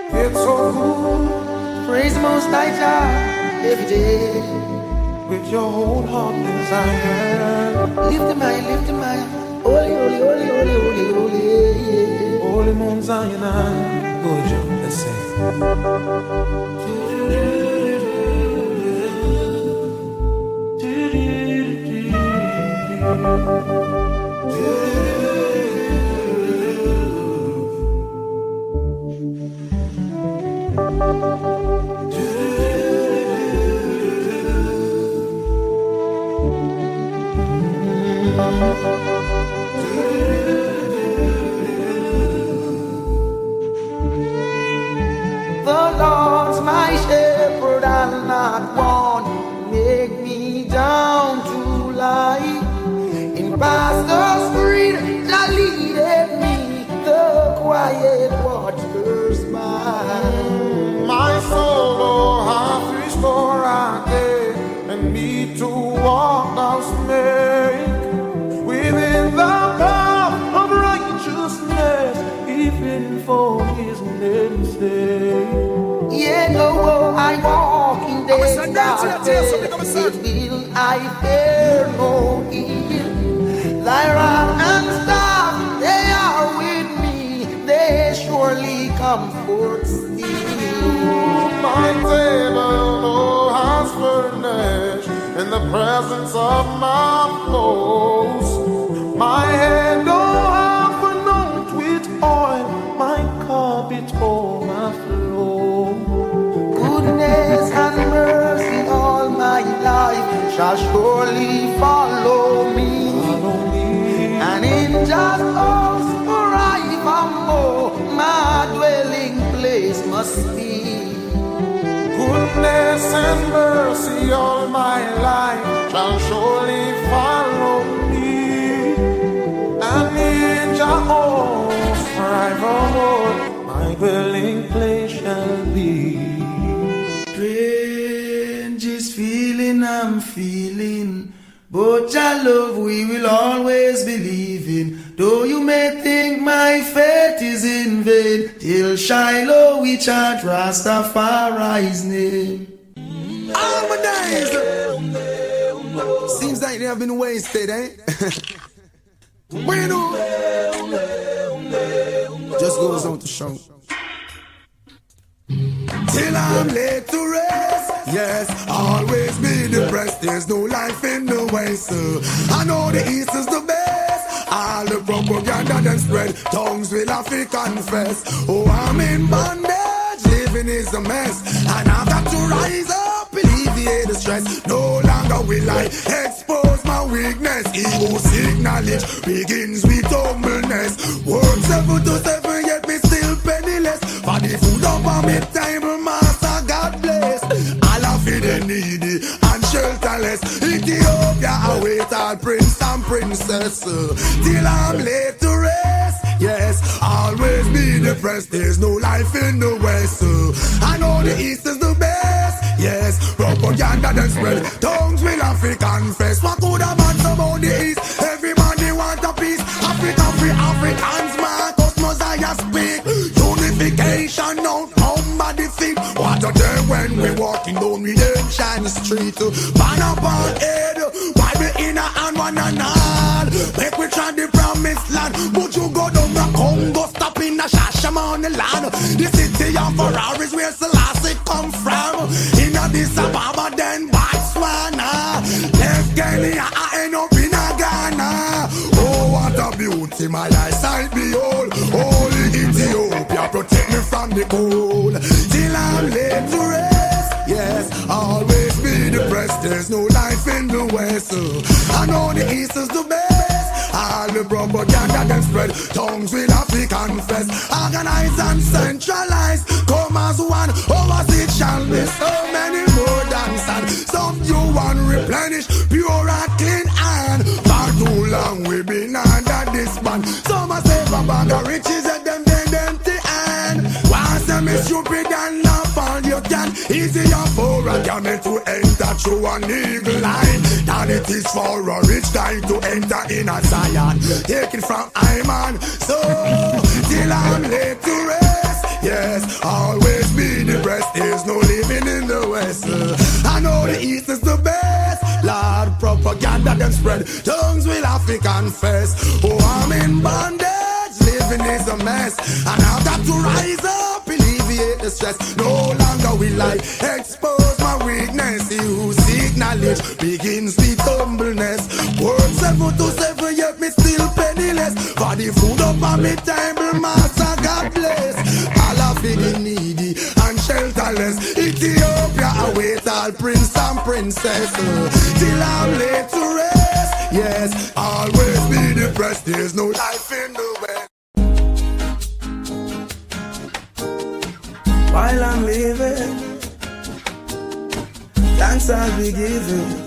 It's so good. Praise the Most High Jah every day. With your whole heart desire. Lift him high, lift him high. Holy, holy, holy, holy, holy, holy, yeah. Holy Mount Zion, Buju, let's sing. The Lord's my shepherd, I'll not want. Make me down to lie in pastures green. Jah leadeth me the quiet waters by. My soul, oh, hath restored again, and me to walk thou make within the path of righteousness, even for his name's sake. Yet though I walk in the darkness, will I fear no evil. Thy rod and staff, they are with me, they surely comfort me. My table, oh, has furnished in the presence of my foes. My head, oh, half anointed with oil, my cup it overflow. Goodness and mercy all my life shall surely follow me. And in Jah's house forevermore, my dwelling place must be. Goodness and mercy all my life shall surely follow me. And in Jah house forevermore, my dwelling place shall be. Strangest feeling I'm feeling, but Jah love we will always believe in. Though you may think my faith is in vain, till Shiloh we chant Rastafari's name. Harmonize. Seems like they have been wasted, eh? Bueno. Just goes on to show. Till I'm laid to rest, yes, always be depressed. There's no life in the west. I know the east is the best. All the propaganda them spread, tongues will have to confess. Oh, I'm in bondage, living is a mess, and I've got to rise up, alleviate the stress. No longer will I expose my weakness. Ego seek knowledge begins with humbleness. Work 7 to 7, yet me still penniless. For the food up on me table, master God bless. All of it the needy and shelterless. Ethiopia await all prince and princess. Till I'm laid to rest, yes, always be depressed. There's no life in the west. I know the east is the best, yes, propaganda then spread, tongues will have to confess. What could a man about the east? Everybody want a piece. Africa free Africans, Marcus Mosiah speak. Unification out on the feet. What a day when we walking down Redemption Street. Ban up on head, Bible in a hand, one and all. Make we try the promised land, but you go down the Congo, stop in the Shashamane land. The city of Ferraris where Selassie come from. In Addis Ababa, then Botswana. Left Kenya, I end up in a Ghana. Oh, what a beauty, my eyesight behold. Holy Ethiopia, protect me from the cold. Till I'm laid to rest, yes, always be depressed. There's no life in the west. I know the east is the best. All the propaganda can spread, tongues will have to confess. Organize and centralize, come as one, over it shall be so many more than sand. Some you want replenish, pure and clean and for too long we've been under this man. Some a say for bag of riches and them empty hand. Once them is stupid and not all you can. Easier for a camel to enter through an eagle line than it is for a rich guy to enter in a Zion. Take it from Iman, so till I'm laid to rest. Yeah, Yes, always be the best. There's no living in the West. I know the East is the best. Lord, propaganda them spread. Tongues will have to confess. Oh, I'm in bondage. Living is a mess. And I've got to rise up, alleviate the stress. No longer will I expose my weakness. He who seek knowledge begins with humbleness. Work 7 to 7, yet me still penniless. For the food up on me table, master God bless. All of the needy and shelterless. Ethiopia await all prince and princess. Till I'm laid to rest. Yes, always be depressed. There's no life in the West. While I'm living, thanks I'll be giving.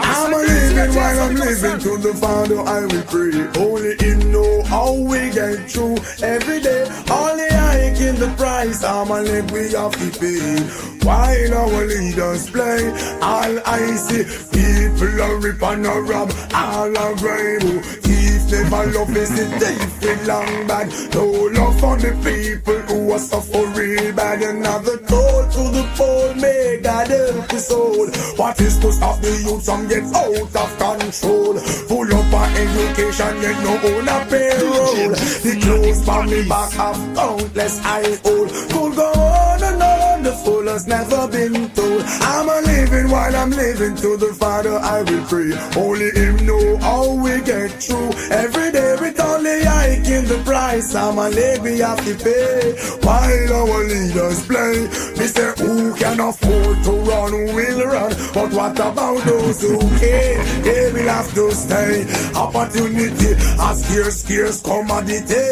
I'm a living while I'm living. To the Father I will pray. Only Him know how we get through every day. Only I can the price. I'm a leg we have to pay. While our leaders play, all I see people are rip and a rob, all are grave. Thief never love is the thief with long bag. No love for the people who are suffering bad. Another toll to the poor, may God help his soul. What is to stop the youth from get out of control? Full up on education, yet no own a payroll. The clothes for me back have countless I hold. Could go on and on, the fool has never been told. I'm a living while I'm living. To the Father I will pray. Only Him know how we get through every day. With only I can the price. I'm a leg we have to pay. While our leaders play, we say who can afford to run will run. But what about those who can't? They will have to stay. Opportunity a scarce commodity.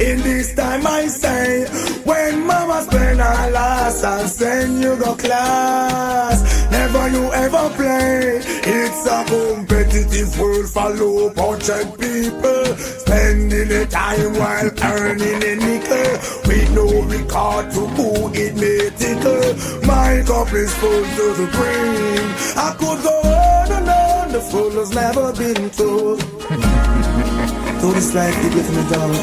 In this time I say, when mama spend her last and send you go class, never you ever play. It's a competitive world for low budget people, spending the time while earning a nickel, with no regard to who it may tickle. My cup is full to the brim. I could go on and on, the fool has never been told. Though this life keep getting me down,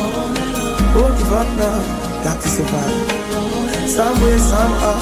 don't give up now, got to survive. Some way, somehow.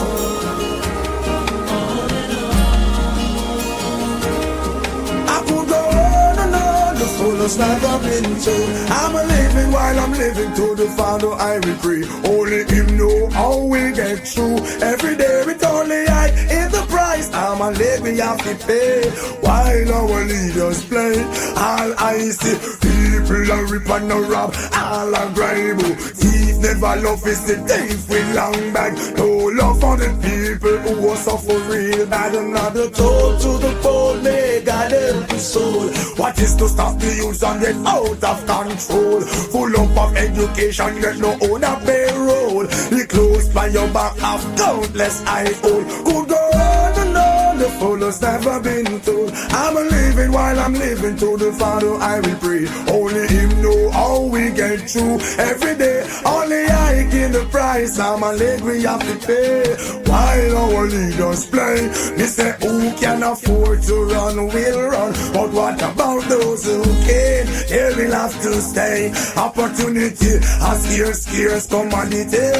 I could go on and on, the fool has never been told. I'm a living while I'm living. To the Father I will pray. Only Him know how we get through every day. With only I in the price. I'm a leg we have to pay. While our leaders play, all I see people are rip and a rob, all are grave. Thief never love is the thief with long bag. No love for the people who are suffer real bad. Another toll to the poor, may God help his soul. What is to stop the youth and get out of control? Full up of education, yet no own a payroll. The clothes by your back have countless I hold. Could go on and on, the fool has never been told. I'm a living while I'm living. To the Father I will pray. Only Him know how we get through every day. Only I can the price. I'm a leg we have to pay. While our leaders play, they say who can afford to run will run. But what about those who can't? They will have to stay. Opportunity a scarce commodity.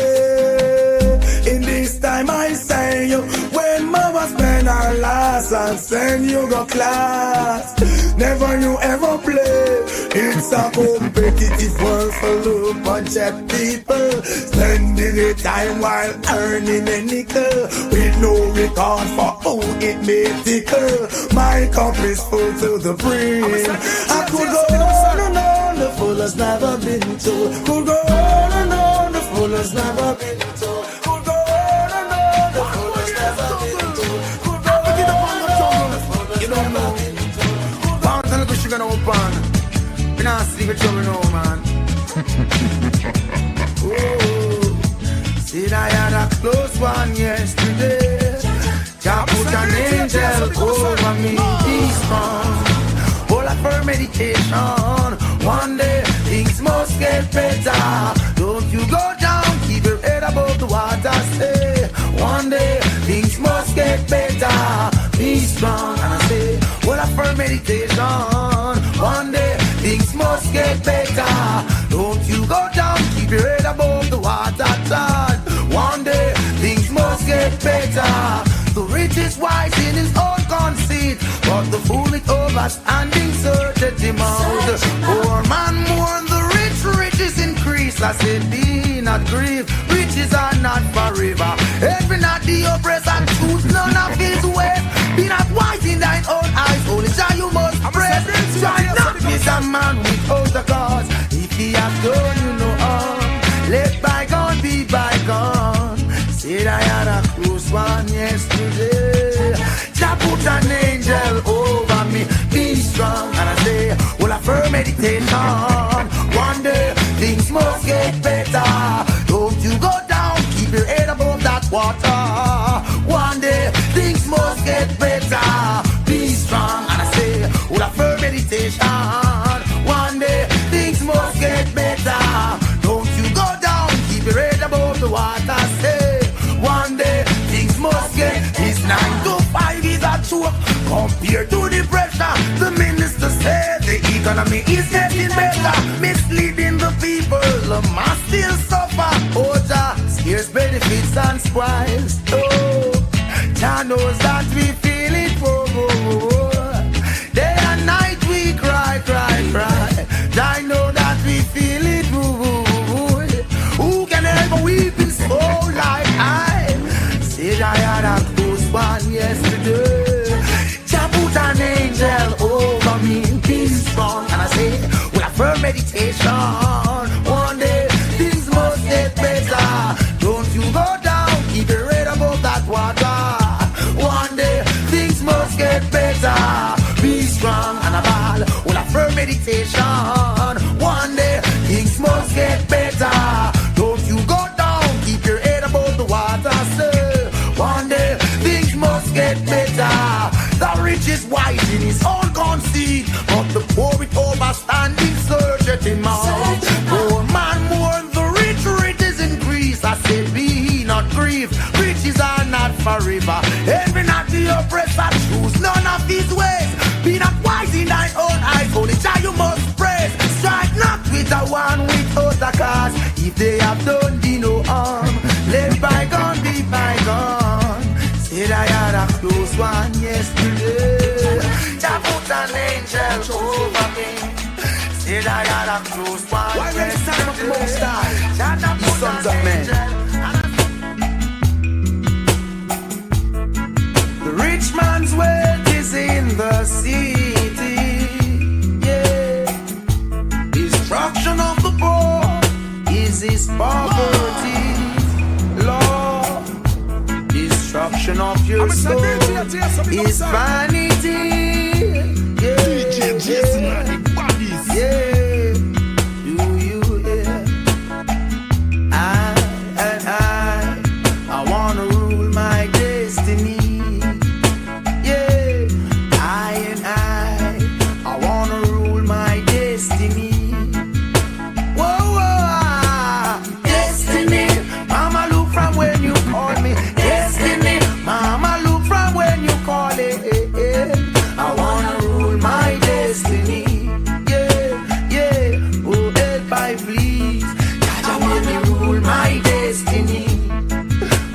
In this time I say, when mama spend her last and send you go class, never you ever play. It's a competitive world for low budget people, spending the time while earning a nickel, with no regard for who it may tickle. My cup is full to the brim. I could go on and on, the fool has never been told. Could go on and on, the fool has never been told. Could go on and on, the fool has never been told. Could go on and on, the fool has never been told. Banton look sugar no pan. Me nah sleep with trouble no man. Oh, see I had a close one yesterday. Jah put an angel over me. Peace man. All up for meditation. One day things must get better. Don't you go down, keep your head above the water. Stay. One day things must get better. Be strong, and I say, all up for meditation. One day things must get better. Don't you go down, keep your head above the water, child. One day, things must get better. The rich is wise in his own conceit, but the fool with overstanding searcheth him out. Poor man mourn the rich, riches increase. I said, be not grieved, riches are not forever. Every not the oppressor, choose none of his ways. Be not wise in thine own eyes, only Jah you must praise. Try not miss a man without a cause. If he has done you no harm, let bygone be bygone. Said I had a close one yesterday. Jah put an angel over me, be strong. And I say, well, I firm meditation. One day, things must get better. Don't you go down, keep your head above that water. One day, things must get better. Be strong. And I say, well, I firm meditation. One day, things must get better. Don't you go down, keep your head above the water. Say, one day, things must get. His 9 to 5 is a joke compared to the pressure. The minister said the economy is getting better, misleading the people. The mass still suffer. Oh, Jah, scarce benefits and spoils. Oh, Jah knows that we feel it. Oh, oh, oh. Day and night we cry, cry, cry. I know that we feel it. Oh, oh, oh. Who can ever weep in soul like I? Said I had a close one yesterday. Jah put an angel over me, be strong. And I say, well, I firm meditation. One day, things must get better. Don't you go down, keep your head above that water. One day, things must get better. Be strong and a ball, well, I firm meditation. One day, things must get better. Don't you go down, keep your head above the water, sir. One day, things must get better. The rich is wise in his own conceit, but the poor with overstanding searcheth him out. Poor man mourn the rich, riches increase. I said, be not grieved, riches are not forever. Every not the oppressor, choose none of his ways. Be not wise in thine own eyes, only Jah you must praise. Strike not with a one without a cause. If they have done thee no harm, let bygone be bygone. Said I had a close one yesterday. Jah put an angel over me. Said I had a close one. Why next time of the Most High? Jah put sons of men. The rich man's wealth is in the city. Yeah. Destruction of the poor is his poverty. Lord, destruction of your soul is vanity. Yeah, DJ Jason and the bodies. Yeah, do you hear? I wanna rule my destiny. Yeah, I wanna rule my destiny. Whoa, whoa, destiny. Mama, look from when you call me. Destiny, mama, look from when you call it. I wanna rule my destiny. Yeah, yeah. Oh, help I please. Jah let me rule my destiny.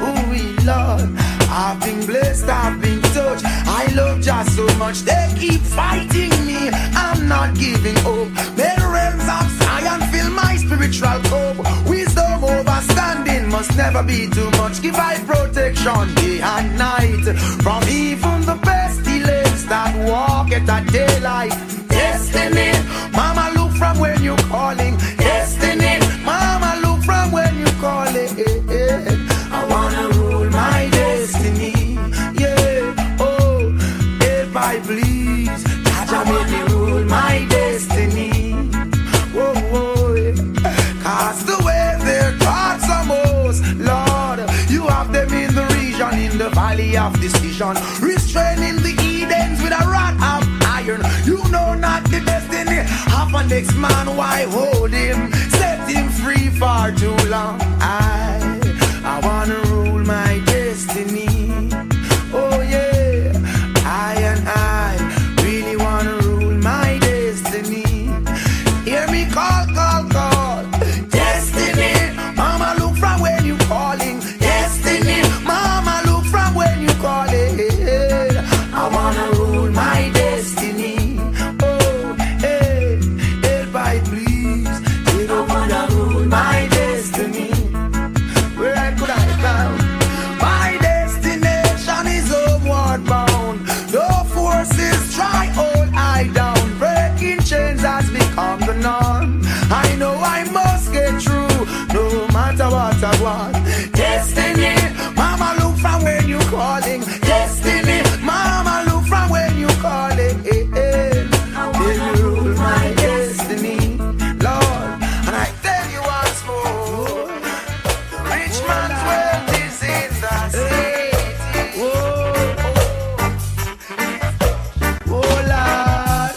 Oh, we Lord, I've been blessed, I've been touched. I love Jah so much, they keep fighting me. I'm not giving up. May the realms of Zion fill my spiritual cup. Wisdom overstanding must never be too much. Give I protection day and night from even the pestilence that walk at a daylight. Destiny, mama, look from when you calling. Destiny, mama, look from when you calling. I wanna rule my destiny. Yeah, oh, if I please, Jah make me rule my destiny. Whoa, whoa, yeah. Cast away their thoughts are most, Lord. You have them in the region, in the valley of decision, restraining the Edens with a rod of iron. You know not the destiny of a next man, why hold him? Set him free for too long. I wanna rule my destiny. Oh yeah, I really wanna rule my destiny. what I want. Destiny, mama look from when you calling. Destiny, mama look from when you calling. You rule my destiny, Lord. And I tell you once more, rich man's wealth is in the city. Oh Lord,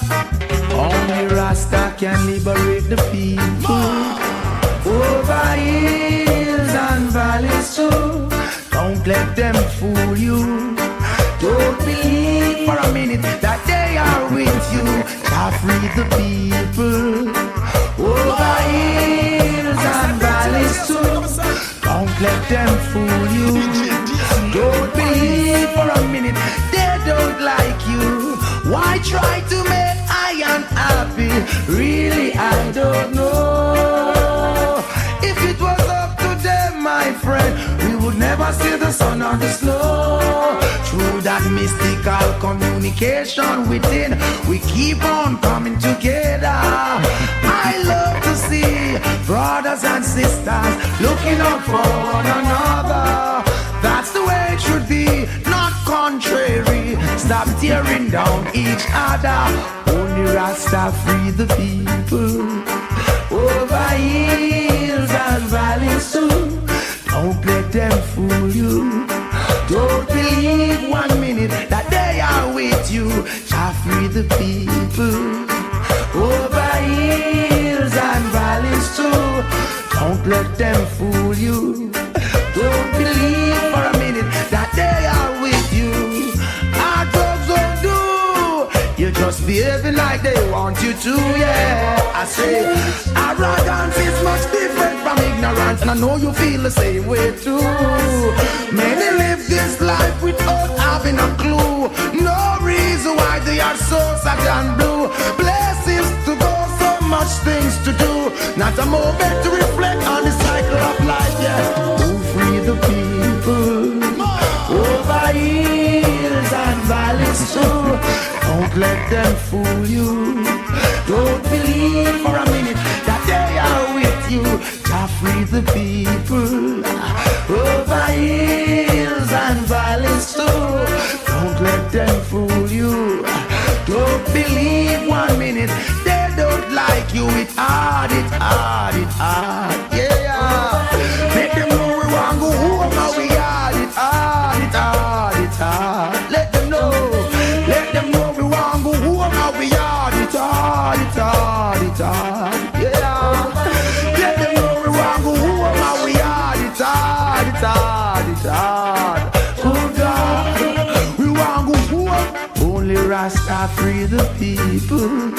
only Rasta can liberate the people. Over hills and valleys too. Don't let them fool you. Don't believe for a minute that they are with you. Jah free the people. Over hills and valleys too. Don't let them fool you. Don't believe for a minute they don't like you. Why try to make I unhappy? Really, I don't know. If it was up to them, my friend, we would never see the sun or the snow. Through that mystical communication within, we keep on coming together. I love to see brothers and sisters looking out for one another. That's the way it should be, not contrary. Stop tearing down each other. Only Rasta free the people. Over hills and valleys too. Don't let them fool you. Don't believe 1 minute that they are with you. Jah free the people. Over hills and valleys too. Don't let them fool you. Don't believe for a minute that they are with you. Our drugs don't do. You're just behaving like they want you to, yeah. I say, arrogance is much different from ignorance, and I know you feel the same way too. Many live this life without having a clue. No reason why they are so sad and blue. Places to go, so much things to do. Not a moment to reflect on the cycle of life, yeah. To free the people. Over hills and valleys too. Don't let them fool you. Don't believe for a minute that they are with you. Jah free the people. Over hills and valleys too. Don't let them fool you. Don't believe 1 minute they don't like you. It's hard, it's hard, it's hard, yeah. Let them know we want go home and we hard, it's hard, it's hard, it's hard. Let them know we want go home and we hard, it's hard, it's hard, it's hard, yeah. Let them know we want go home and we hard, it's hard, it's hard, it's hard. Oh God, we want go home. Only Rasta free the people.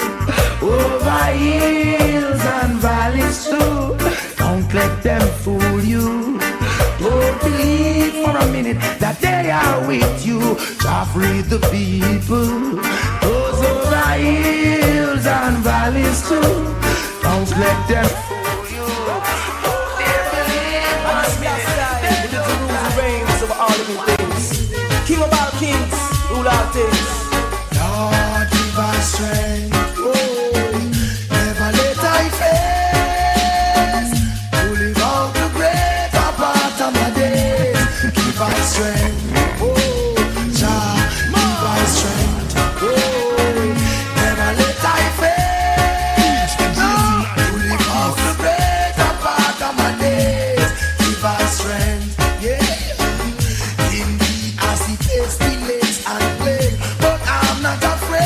Over hills and valleys too. Don't let them fool you. Don't believe for a minute that they are with you. Jah free the people. Those over hills and valleys too. Don't let them fool you. They believe for a minute. The rules and reigns over all living things. King of all kings, rule all things. Lord, give us strength. Never let I face to live out the greater part of my days. Give us strength. Oh, Jah, give us strength. Oh, never let I face to live out the greater part of my days. Give us strength. Yeah. Indeed, I see pestilence and plague, but I'm not afraid.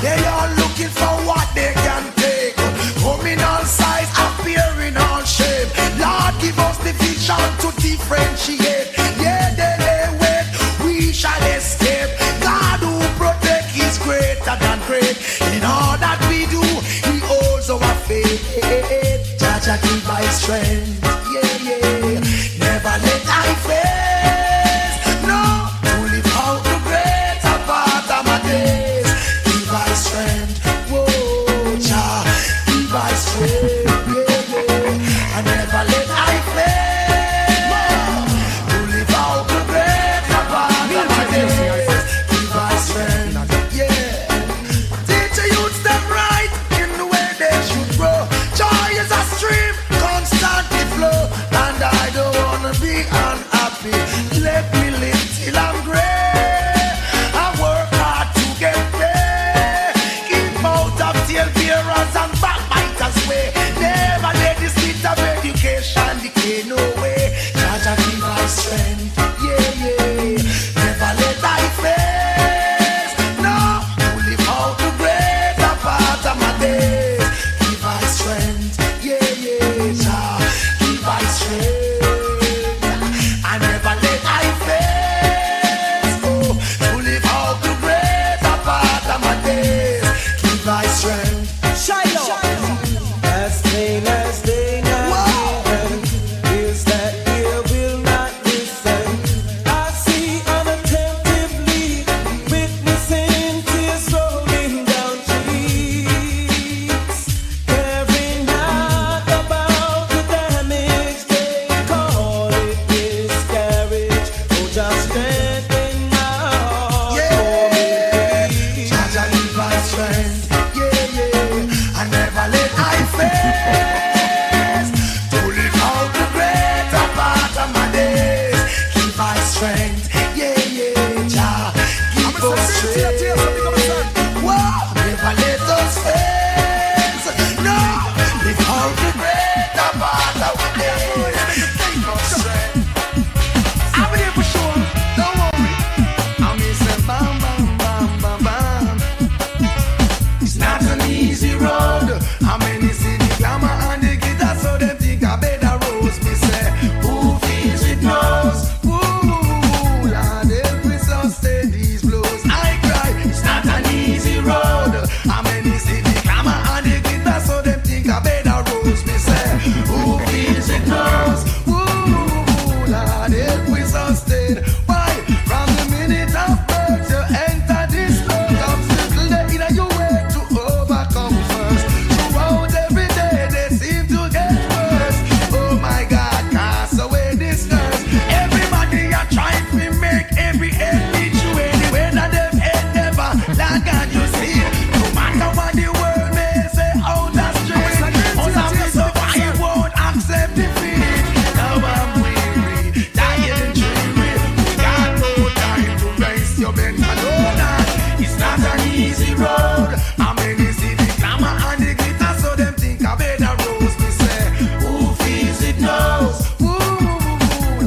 They are looking for what they can take. Come in all size, appear in all shape. Lord, give us the vision to differentiate. Yeah, they wait, we shall escape. God who protect is greater than great. In all that we do, He holds our faith. Jah Jah give my strength. Yeah, yeah. Never let I face. No, to live out the greater part of my days. Give I strength. Whoa, Jah, give I strength. Yeah, yeah. I never let I fail. To live out the greater part of my days. Give I strength. Yeah. Teach the youths them right in the way they should grow. Joy is a stream, constantly flow. How many see the glamour and the guitar, so them think I better rose. Me say, who feels it knows. Ooh, Lord help me sustain these blows. I cry, it's not an easy road. How many see the glamour and the guitar, so them think I better rose. Me say, who feels it knows. Ooh, Lord help me sustain. Why? From the minute of birth you enter this world, obstacle they in your way to overcome first. Throughout every day they seem to get worse. Oh my God, cast away this curse. Everybody are trying to make every end meet you anyway. That them head never like and you see. No matter what the world may say out the street, us have to survive, won't accept defeat. Now I'm weary, dying and dreary. We got no time to raise your mental load. It's not an easy road. How many see the glamour and the glitter, so them think I better rose. Me say, who feels it knows. Ooh,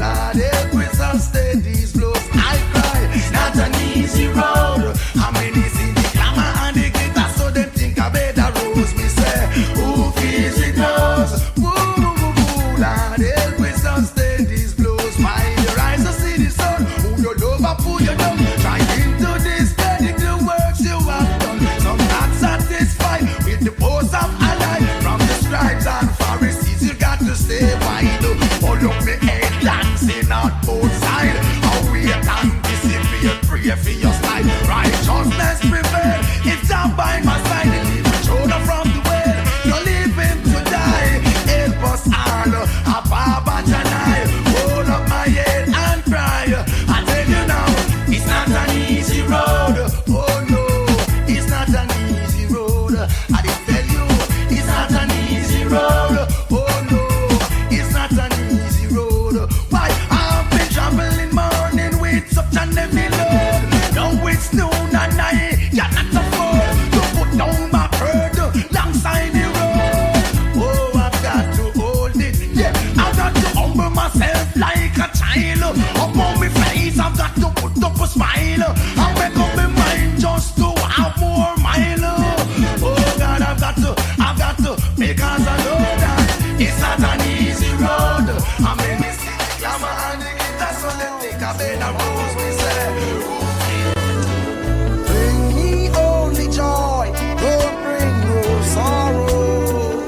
Lord help me sustain these blows. I cry, it's not an easy road. How many see the glamour and the glitter, so them think I better rose. Me say, who feels it knows. Ooh, Lord help me sustain these blows. Find your eyes to see the sun. Who you love and who you don't. Trying to discredit the works you have done. Some not satisfied with the post of a lie. From the scribes and Pharisees you got to stay wide. Hold up me head dancing out both sides. How we can disappear, pray for your side. Righteousness prevail. It's down by my side. Leave the shoulder from the well. You're leaving to die. Help us all. Ababa Janai. Hold up my head and cry. I tell you now, it's not an easy road. Oh no, it's not an easy road. I did tell you, it's not an easy road. Oh no, it's not an easy road. Why? I've been traveling morning with such an heavy load. Now it's noon and night, you're not a fool to put down my burden alongside the road. Oh, I've got to hold it, yeah. I've got to humble myself like a child. Up on my face, I've got to put up a smile. I make up my mind just to have more mile. Oh God, I've got to, because I know that it's not an easy road. I mean, it's the glamour and the glitter, so they think I better rose. Me say, Bring me only joy, don't bring no sorrow.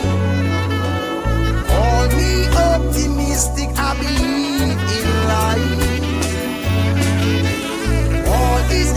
Call me optimistic, I believe in life. All is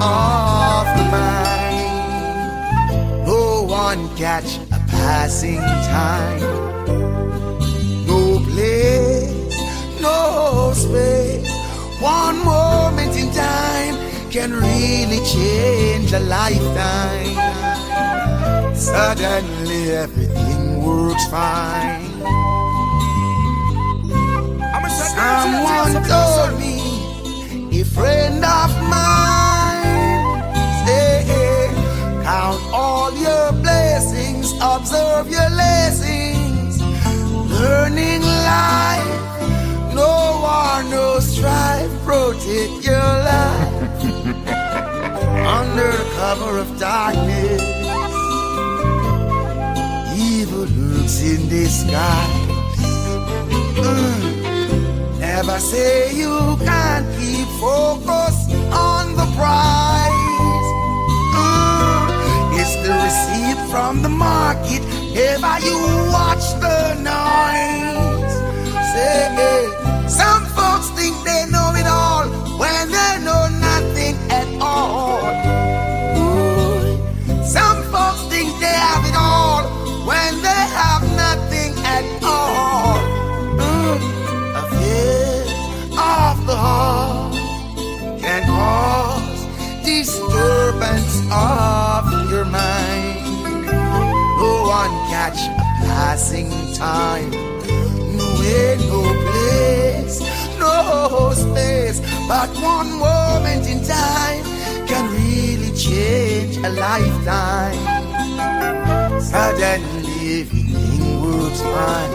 of the mind. No one catch a passing time. No place, no space. One moment in time can really change a lifetime. Suddenly everything works fine. Someone told me, a friend of mine, say, count all your blessings, observe your lessons, learning life, no war, no strife, protect your life. Under the cover of darkness, evil lurks in disguise. Never say you can't keep focus on the prize. It's the receipt from the market. Never you watch the noise. Say, some folks think they know it all when they know nothing at all. Some folks think they have it all when they have nothing at all. Of the heart can cause disturbance of your mind. No one catch a passing time. No way, no place, no space. But one moment in time can really change a lifetime. Suddenly everything works fine.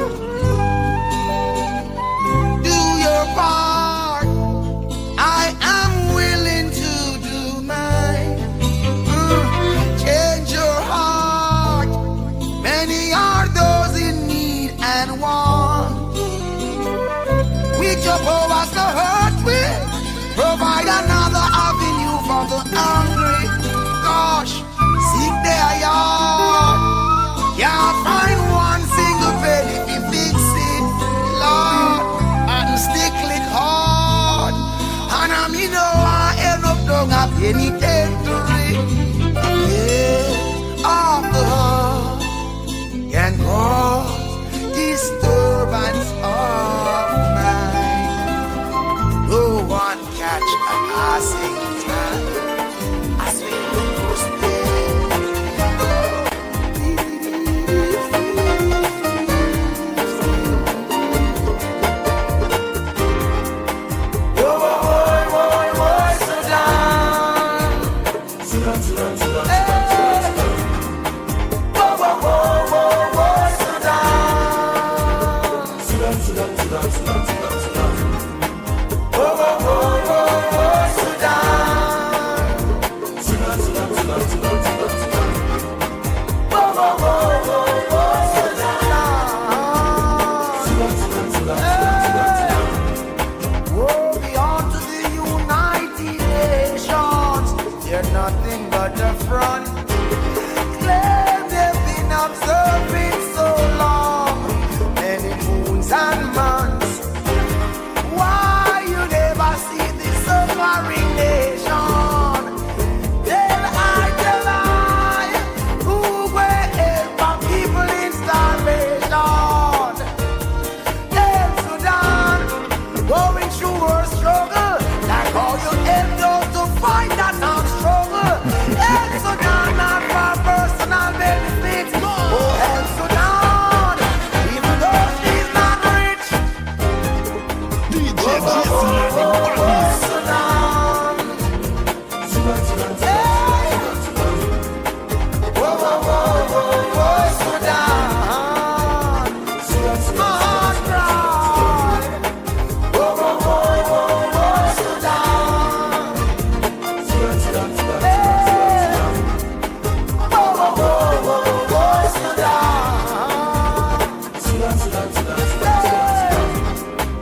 Do your part, I am willing to do mine. Change your heart, many are those in need and want. With your powers to hurt with, provide another avenue for the hungry. Gosh, seek their yard, can't find one single penny if you fix it, Lord. Stick click hard, and I mean no I end up down a penitentiary. Yeah, of the heart can cause disturbance of mind. No one catch a passing time. I swear the first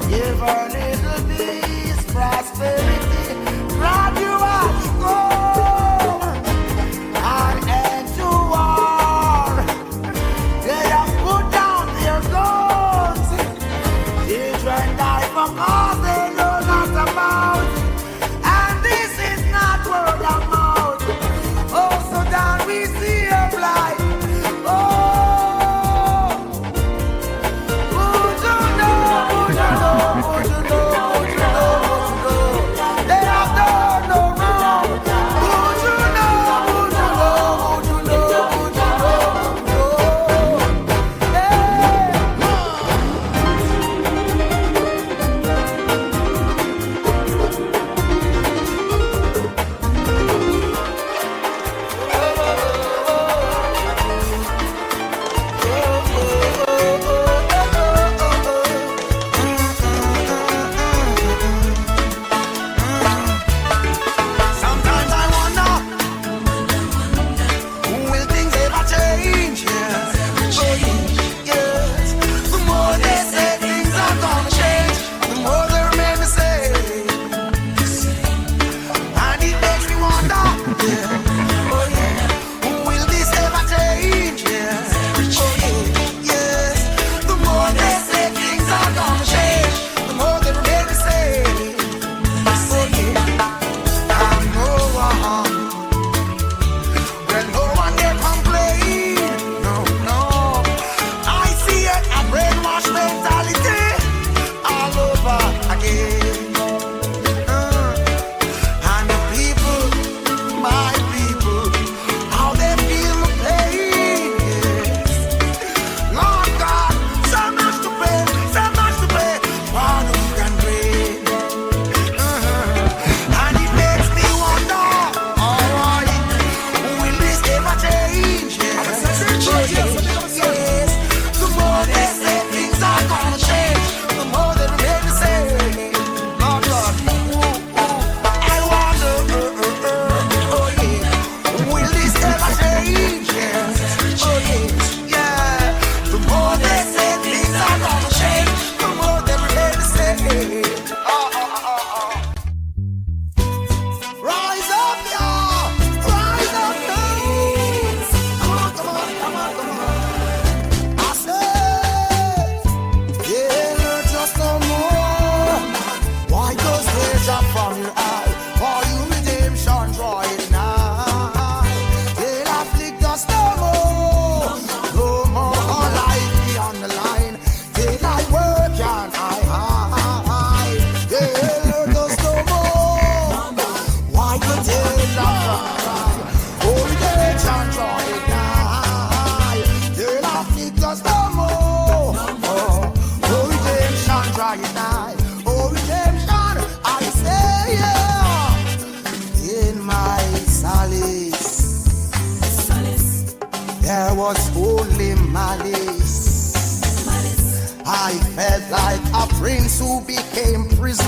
Give a little bit.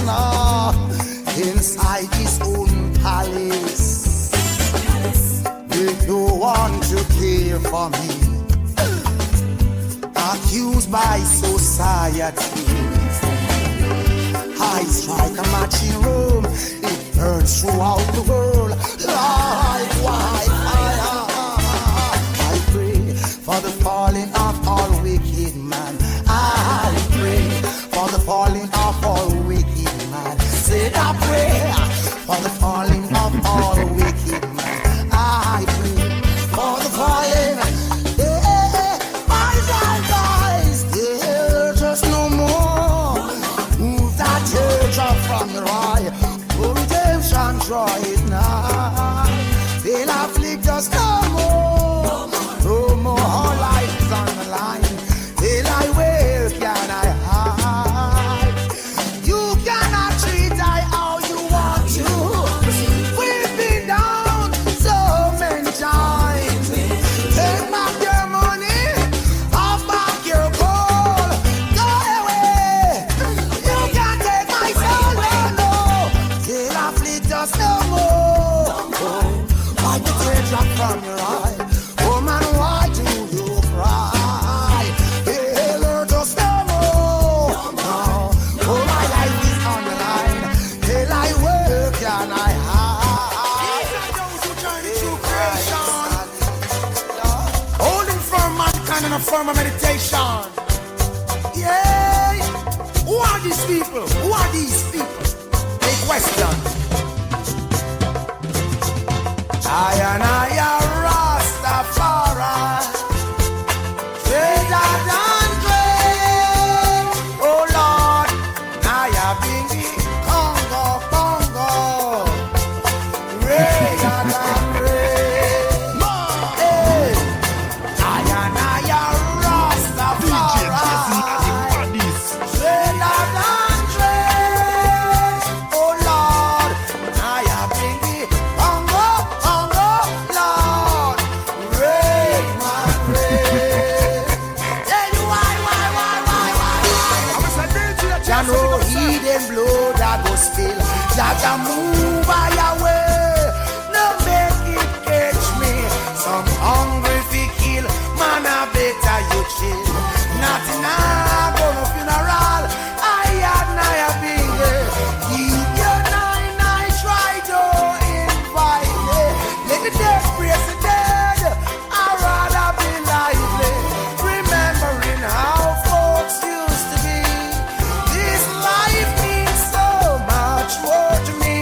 now inside his own palace. With no one to care for me, accused by society. I strike a match in Rome, it burns throughout the world like wildfire. I pray for the falling of all wicked man. I pray for the falling of all wicked man. Said I pray for the falling of all wicked man. I pray for the falling. Just no more. Move that teardrop from your eye. Oh, redemption, draw it now. They'll afflict us no more. No more. Our life is on the line. Till I will, can I hide? You cannot treat I how you want to. We've been down so many times. Take back your money, off back your gold. Go away. You can't take my soul, no. Till I fleet us no more. Wipe the teardrop from your eye. Oh man, why do you cry? It'll hurt us no more. No. Oh, my life is on the line. Till I work and I hide. These are those who join the true creation. Holding firm mankind in a firm of meditation. Yeah. Who are these people? Who are these people? Big question. I and I are Rastafari. Greater than great. Oh Lord, Naya Bingi, Congo, Congo. Greater than great. Hey. I and I are Rastafari. Greater than great. Oh Lord, Naya Bingi, Congo, Congo, Lord. Great, my great. Tell you why. Jah know hidden blood that go spill. Jah move by away. No make it catch me. Some hungry fi kill. Man, I better you chill. Nothing I go no funeral. I had Naya Bingi. Keep your nine, try to invite me. Let the dead praise the dead. I'd rather be lively. Remembering how folks used to be. This life means so much more to me.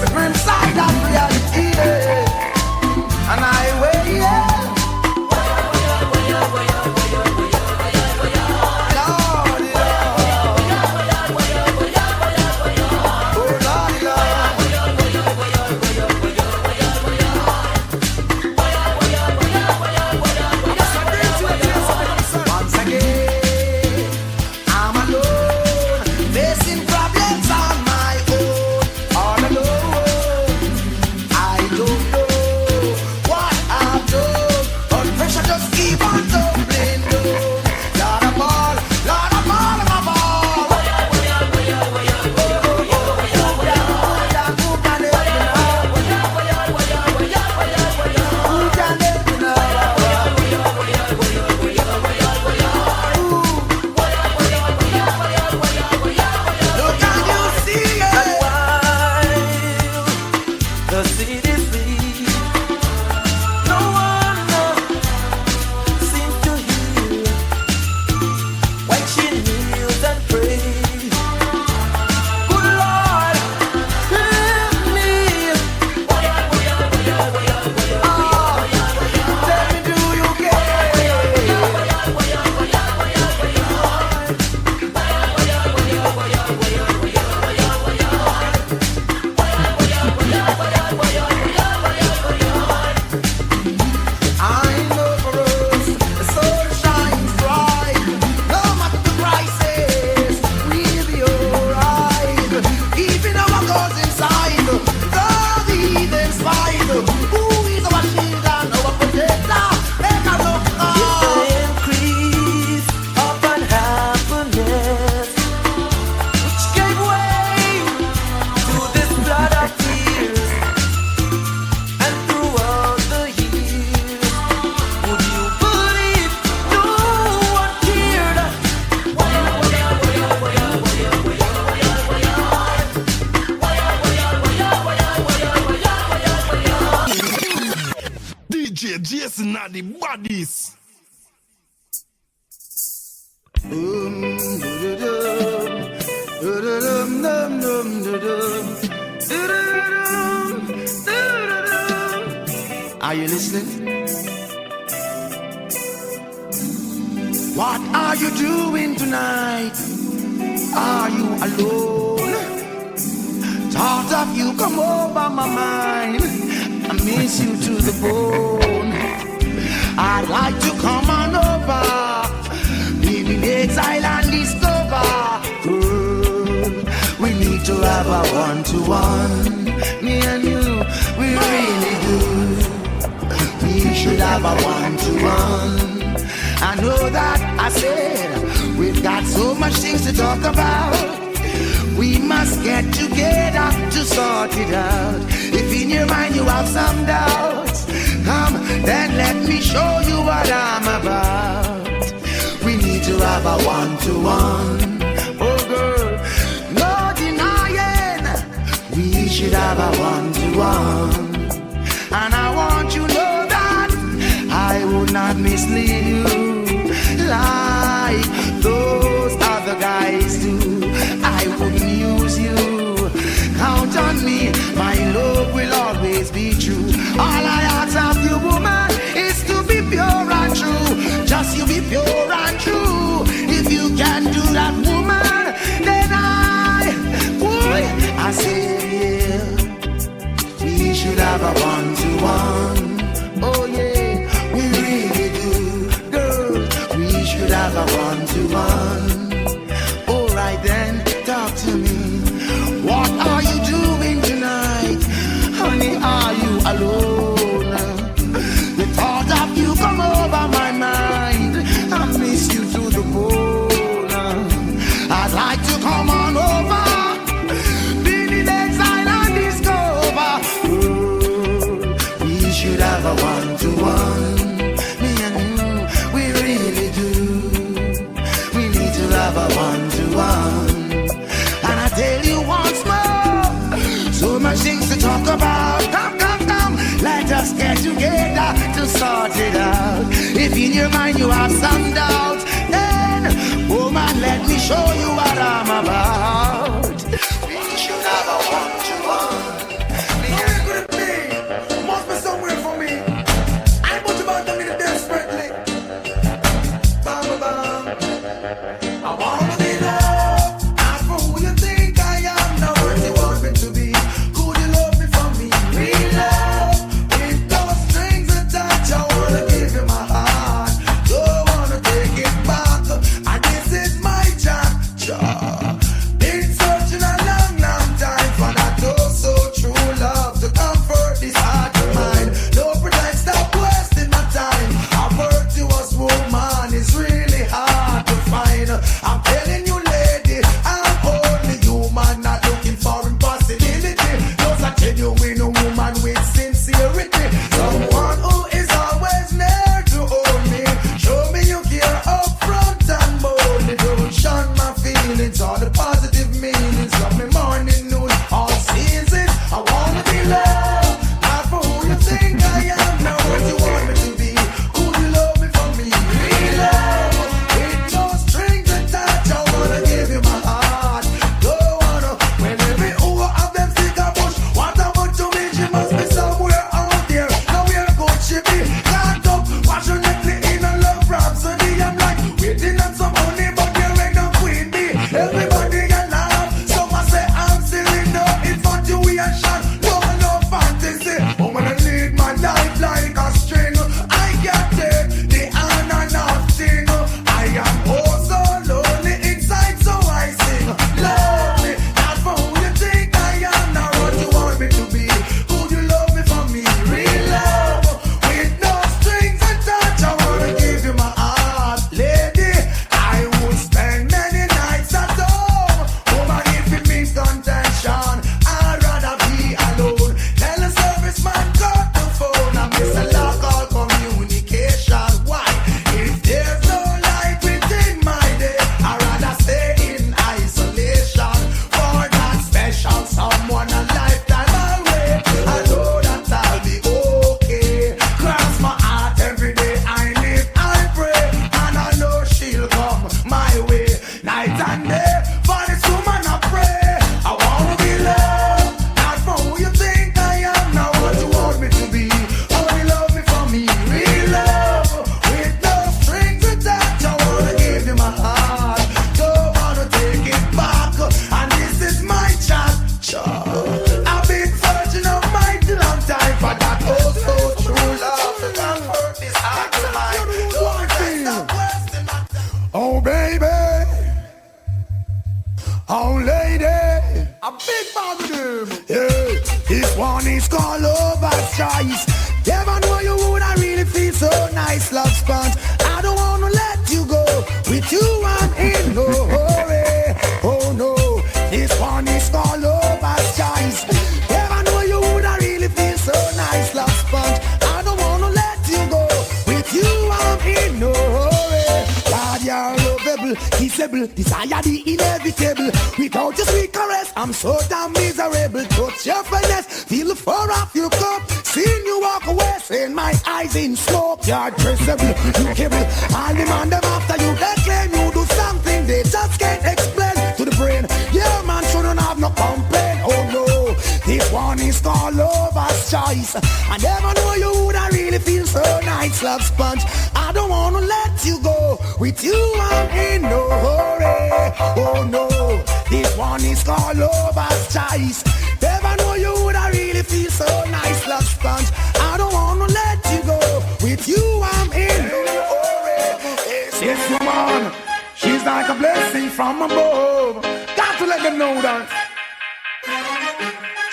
the grim side of reality, and I wait, Jason at the bodies. Are you listening? What are you doing tonight? Are you alone? Thought of you come over my mind. I miss you to the bone. I'd like to come on over, live in exile and discover. Girl, we need to have a one-to-one. Me and you, we really do. We should have a one-to-one. I know that I said we've got so much things to talk about. We must get together to sort it out. If in your mind you have some doubts, come, then let me show you what I'm about. We need to have a one-to-one. Oh girl, no denying. We should have a one-to-one. And I want you to know that I would not mislead you like those other guys do. I wouldn't use you. Count on me, my love will always be true. All I ask of you, woman, is to be pure and true. Just you be pure and true. If you can do that, woman, then I say, yeah, we should have a one-to-one. Oh yeah, we really do. Girl, we should have a one-to-one. Alright then, talk to me. What are you doing tonight? Honey, are you alone? The thought of you come over my mind. I miss you to the bone. I'd like to come on over, be in exile and discover. Oh, we should have a one-to-one. Me and you, we really do. We need to have a one-to-one. And I tell you once more, so much things to talk about. Come, come, come, let us get together to sort it out. If in your mind you have some doubts, then, woman, let me show you what I'm about. We should have a one-to-one. one is called lover's choice. Never know you would I really feel so nice, love sponge. I don't wanna let you go. With you I'm in no hurry. Oh no, this one is called lover's choice. Never know you would I really feel so nice, love sponge. I don't wanna let you go. With you I'm in no hurry. God, you're lovable, kissable, desire the inevitable. Without your sweet caress, I'm so damn miserable. Touch your finesse, feel the fur off your cup. Seeing you walk away, seeing my eyes in smoke. You're traceable, you cable. All demand them after you, they claim you do something they just can't explain to the brain. Yeah, man shouldn't have no complaint. Oh no, this one is called lover's choice. I never know you would I really feel so nice, love sponge. I don't wanna let you go. With you I'm in no hurry. Oh no, this one is called lover's choice. Never know you would I really feel so nice, love sponge. I don't wanna let you go. With you I'm in no hurry. Yes, woman, she's like a blessing from above. Got to let them know that.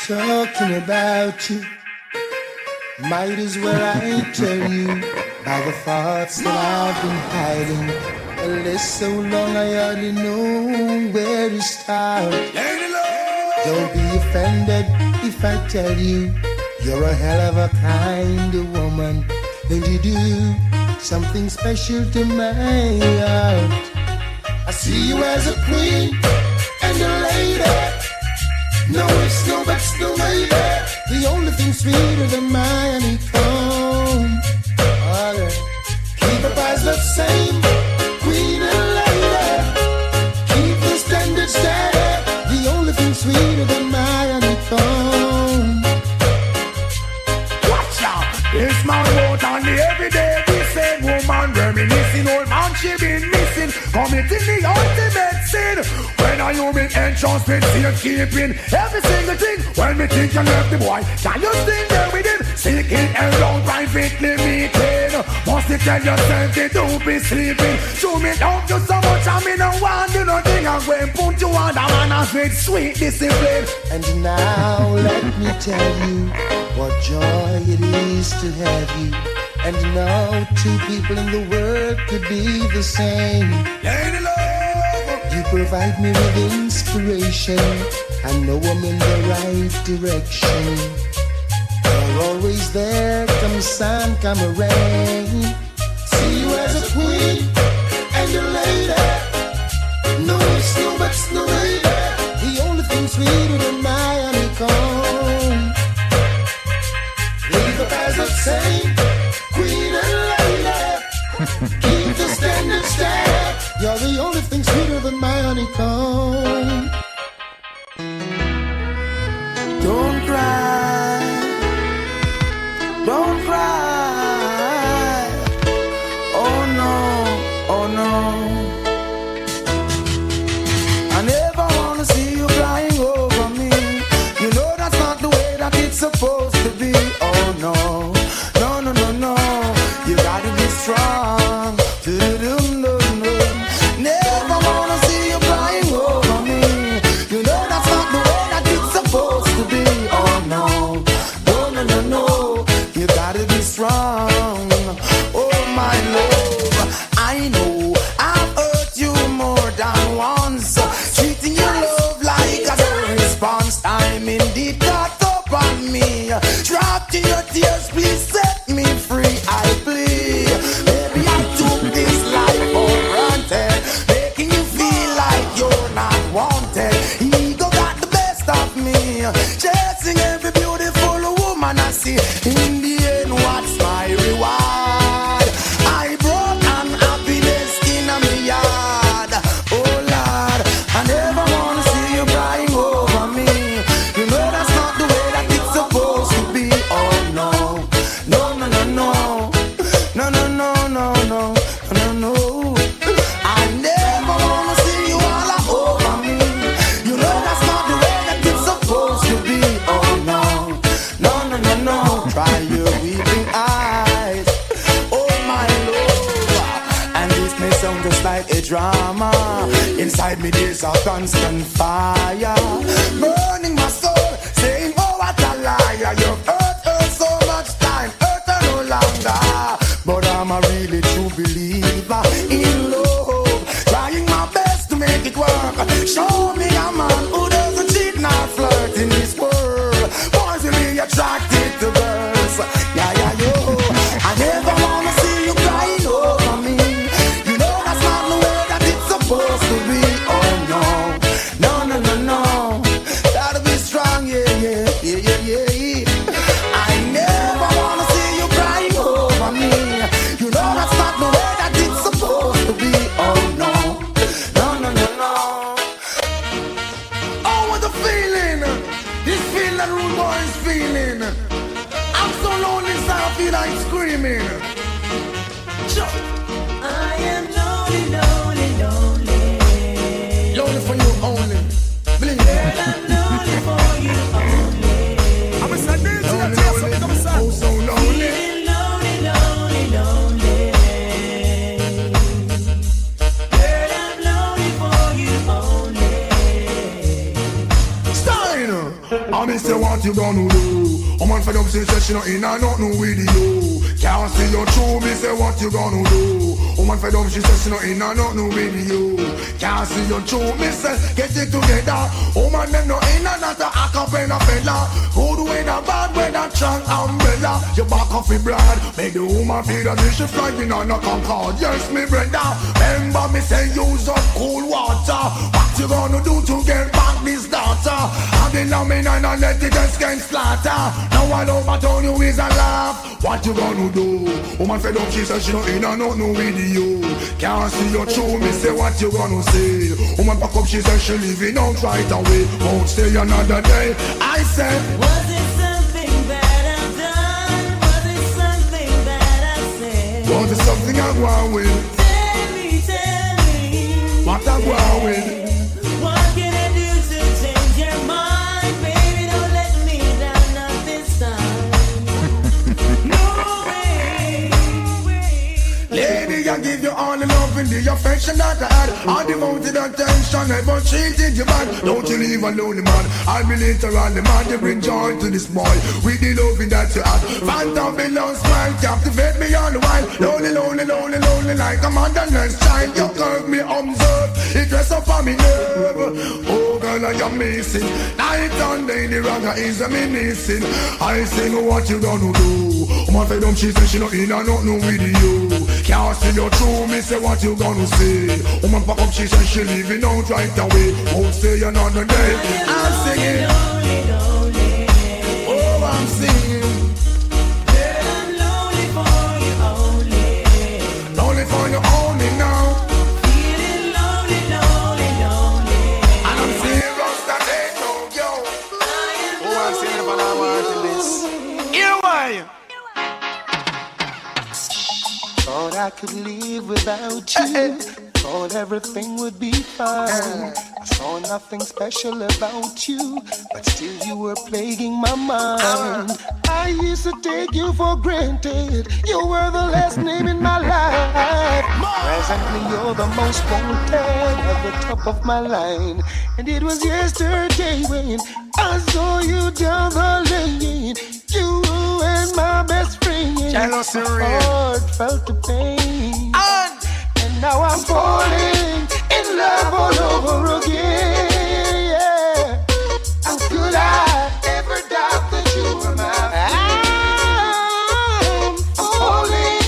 Talking about you, might as well I tell you by the thoughts that I've been hiding. Well, it's so long I hardly know where to start. Don't be offended if I tell you you're a hell of a kind of woman, and you do something special to my heart. I see you as a queen and a lady. No ifs, no buts, no maybe. The only thing sweeter than my honeycomb. Oh, yeah. Keep the price the same, queen and lady. Keep the standard steady. The only thing sweeter than my honeycomb. Watch out, this man wrote on the everyday. This same woman reminiscing, old man she been missing, committing the ultimate sin. When are you been entrusted, safekeeping every single thing? When me think you left the boy, can you still there with him? Seeking around privately meeting. Must you tell yourself you don't be sleeping? Show me love you so much, I mean no one do nothing. I'm going to put you on the man with sweet discipline. And now let me tell you what joy it is to have you. And no two people in the world could be the same. Lady love, you provide me with inspiration. I know I'm in the right direction. You're always there, come sun, come rain. See you as a queen and a lady. No ifs, no buts, no maybe. The only thing sweeter than my honeycomb. Leave the past the same, queen and lady. Keep the standard steady. You're the only thing sweeter than my honeycomb. Don't cry, don't cry. Oh no, oh no. I never wanna see you crying over me. You know that's not the way that it's supposed to be. Oh no, no, no, no, no. You gotta be strong. Never wanna see you crying over me. You know that's not the way that it's supposed to be. Oh no, no, no, no, no. You gotta be strong. Oh my love, I know I've hurt you more than once. Treating your love like a response. I'm indeed caught up on me. Trapped in your tears, please set me free. I plead. Maybe I took this life for granted, making you feel like you're not wanted. Ego got the best of me, chasing every beautiful woman I see. In the end, what's my reward? I brought unhappiness in my yard. Oh Lord, I never wanna see you crying over me. You know that's not the way that it's supposed to be. Oh no, no, no, no, no, no, no, no, no, no, no, no. I never wanna see you all over me. You know that's not the way that it's supposed to be. Oh no, no, no, no, no. Try your weeping eyes. Oh my love, and this may sound just like a drama. Inside me there's a constant fire, burning my soul, saying oh what a liar. attracted to girls. Yeah, yeah, yo. I never wanna see you crying over me. You know that's not the way that it's supposed to be. Oh no, no, no, no, no. Gotta be strong, yeah, yeah, yeah, yeah, yeah. I never wanna see you crying over me. You know that's not the way that it's supposed to be. Oh no, no, no, no, no. Oh, what a feeling! This feeling that rude boy is feeling. I'm so lonely, so I feel like screaming. I am lonely, lonely, lonely. Lonely for you only. Believe me. Girl, I'm lonely for you only. I'm a sad man, oh, so lonely. Feeling lonely, lonely, lonely. Girl, I'm lonely for you only. Stein! I mean, say what you gonna do? A man fed up, say she not in, I not know with you. Can't see your true, me say what you gonna do? Woman fed up, she says she not in, I not know with you. Can't see your true, me say get it together. Woman them not in, and not a acapella fella. Good weather, bad weather, strong umbrella. You back off the blood, make the woman feel as if she flying on a Concorde. Yes, me brother, remember me say use up cool water. What you gonna do to get back this daughter? I've been on me and I let it just get slaughter. Now I know my tone you is a laugh. What you gonna do? Woman fed up, she said she not in and not no with you. Can't see your true, me say what you gonna say. Woman pack up, she said she leaving out right away. Won't stay another day. I said, was it something that I've done? Was it something that I said? was it something I go on with? Tell me. What I go on with? What can I do to change your mind? Baby, don't let me down, not this time. No way. Lady, I give you all the love and the affection that I had. All devoted attention, never treated you bad. Don't you leave a lonely man. I'll be literally mad to bring joy to this boy. With the loving that you have. Phantom below smile, captivate me all the while. Lonely, lonely, lonely, lonely, like a motherless child. You curve me observe, it rests up on me nerve. Oh girl, I am missing. Night and day, the ragga is a me missing. I sing what you gonna do. My fed up, she said she not in and not no with you. Can't see your true, me say what you gonna say. Woman pack up, she said she leaving out right away. Won't stay another day. I'm singing. Lonely, lonely. Oh, I'm singing. Girl, I'm lonely for you only. Lonely for you only now. Feeling lonely, lonely, lonely. And I'm serious, that ain't no yo. Oh, I'm singing about our heart in this. Here why? Thought I could live without you. Thought everything would be fine. I saw nothing special about you, but still you were plaguing my mind. I used to take you for granted. You were the last name in my life. Presently you're the most wanted at the top of my line. And it was yesterday when I saw you down the lane. You and my best friend. Jealousy my real. heart felt the pain. And now I'm falling in love all over again. Yeah. How could I ever doubt that you were mine? I'm falling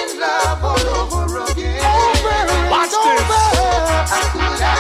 in love all over again. Watch this. How could I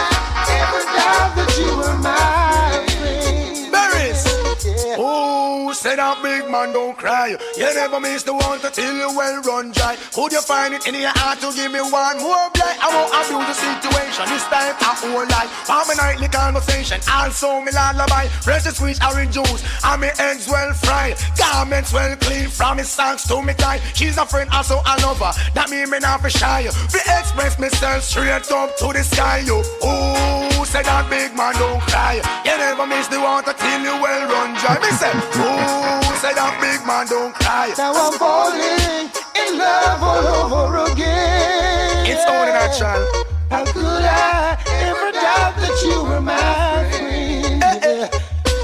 ever doubt that you were mine? Berries. Yeah. Oh, say that big man don't cry. You never miss the one till you well run dry. Could you find it in your heart to give me one more blight? I won't abuse the situation. This time I whole life. For my nightly conversation. Also me lullaby. Fresh sweet orange juice. And me ends well fried. Garments well clean. From me socks to me tie. She's a friend also a lover. That mean me not for shy. We express myself straight up to the sky. You. Oh, say that big man don't cry. You never miss the water till you well run dry. Me say, oh, say that big man don't cry. Now I'm falling in love all over again. It's only natural. How could I ever doubt that you were my friend? Yeah.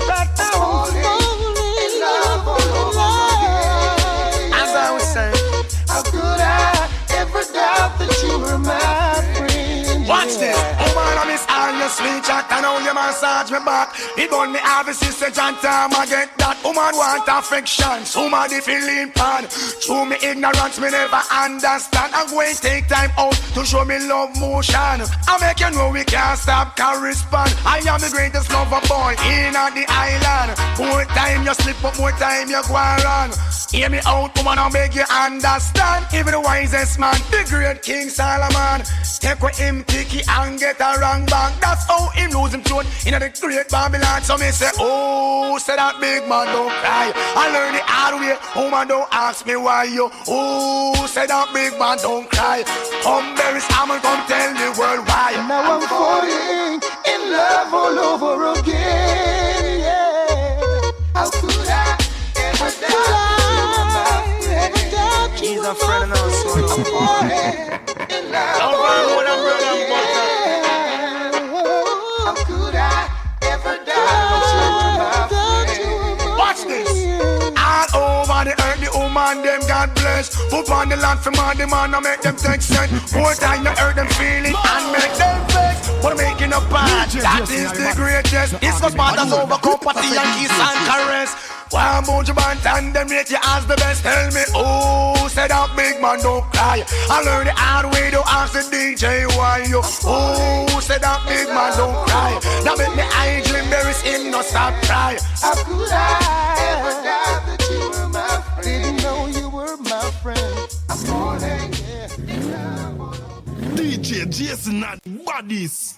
Right now I'm falling in love all over again. As I was saying, how could I ever doubt that you were my friend? watch this. Oh man, I miss all your sweet chat and all how you massage me back. It on me have a sister John time I get that. Woman want affection, somebody feeling pan. Through me ignorance, me never understand. I'm going to take time out to show me love motion. I make you know we can't stop, correspond. I am the greatest lover boy in the island. More time you slip up, more time you go around. Hear me out, woman, I beg you understand. Even the wisest man, the great King Solomon, take with him picky and get a wrong back. That's how him lose him throne in the great Babylon. So me say, oh, say that big man don't cry. I learn the hard way, woman don't ask me why you. Oh, say that big man don't cry. Come Barry's Hammond, come tell the world why. Now I'm falling in love all over again, yeah. How could I ever die? He's a friend and also I'm falling in love all over again. How could I ever die? Watch this. All over the earth, the woman, them God bless. Put on the land for man, the man, I make them take sense. More time you hurt them feeling and make them vex. But making a bad, that is the greatest. It's cause matters over company and kiss and caress. Why Buju Banton, them rate you as the best. Tell me, oh, say that big man don't cry. I learned the hard way to ask the DJ why you. Oh, say that big man don't cry. Now make me eye dream, there is him no stop cry. How could I ever doubt that you were my friend? Didn't know you were my friend. I'm falling, yeah. DJ Jason and Bodies.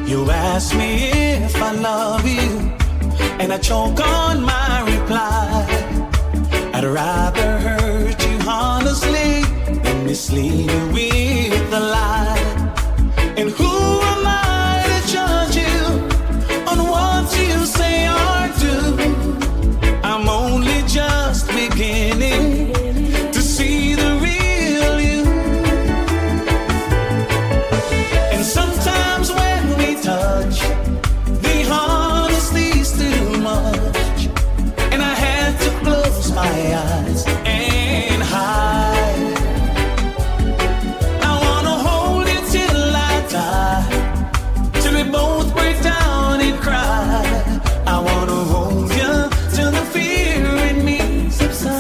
You ask me if I love you, and I choke on my reply. I'd rather hurt you honestly than mislead you with a lie. And who am I to judge you on what you say or do? I'm only just beginning to see the real you. And sometimes when we touch, the honesty's too much, and I had to close my eyes and hide. I wanna hold you till I die, till we both break down and cry. I wanna hold you till the fear in me subsides.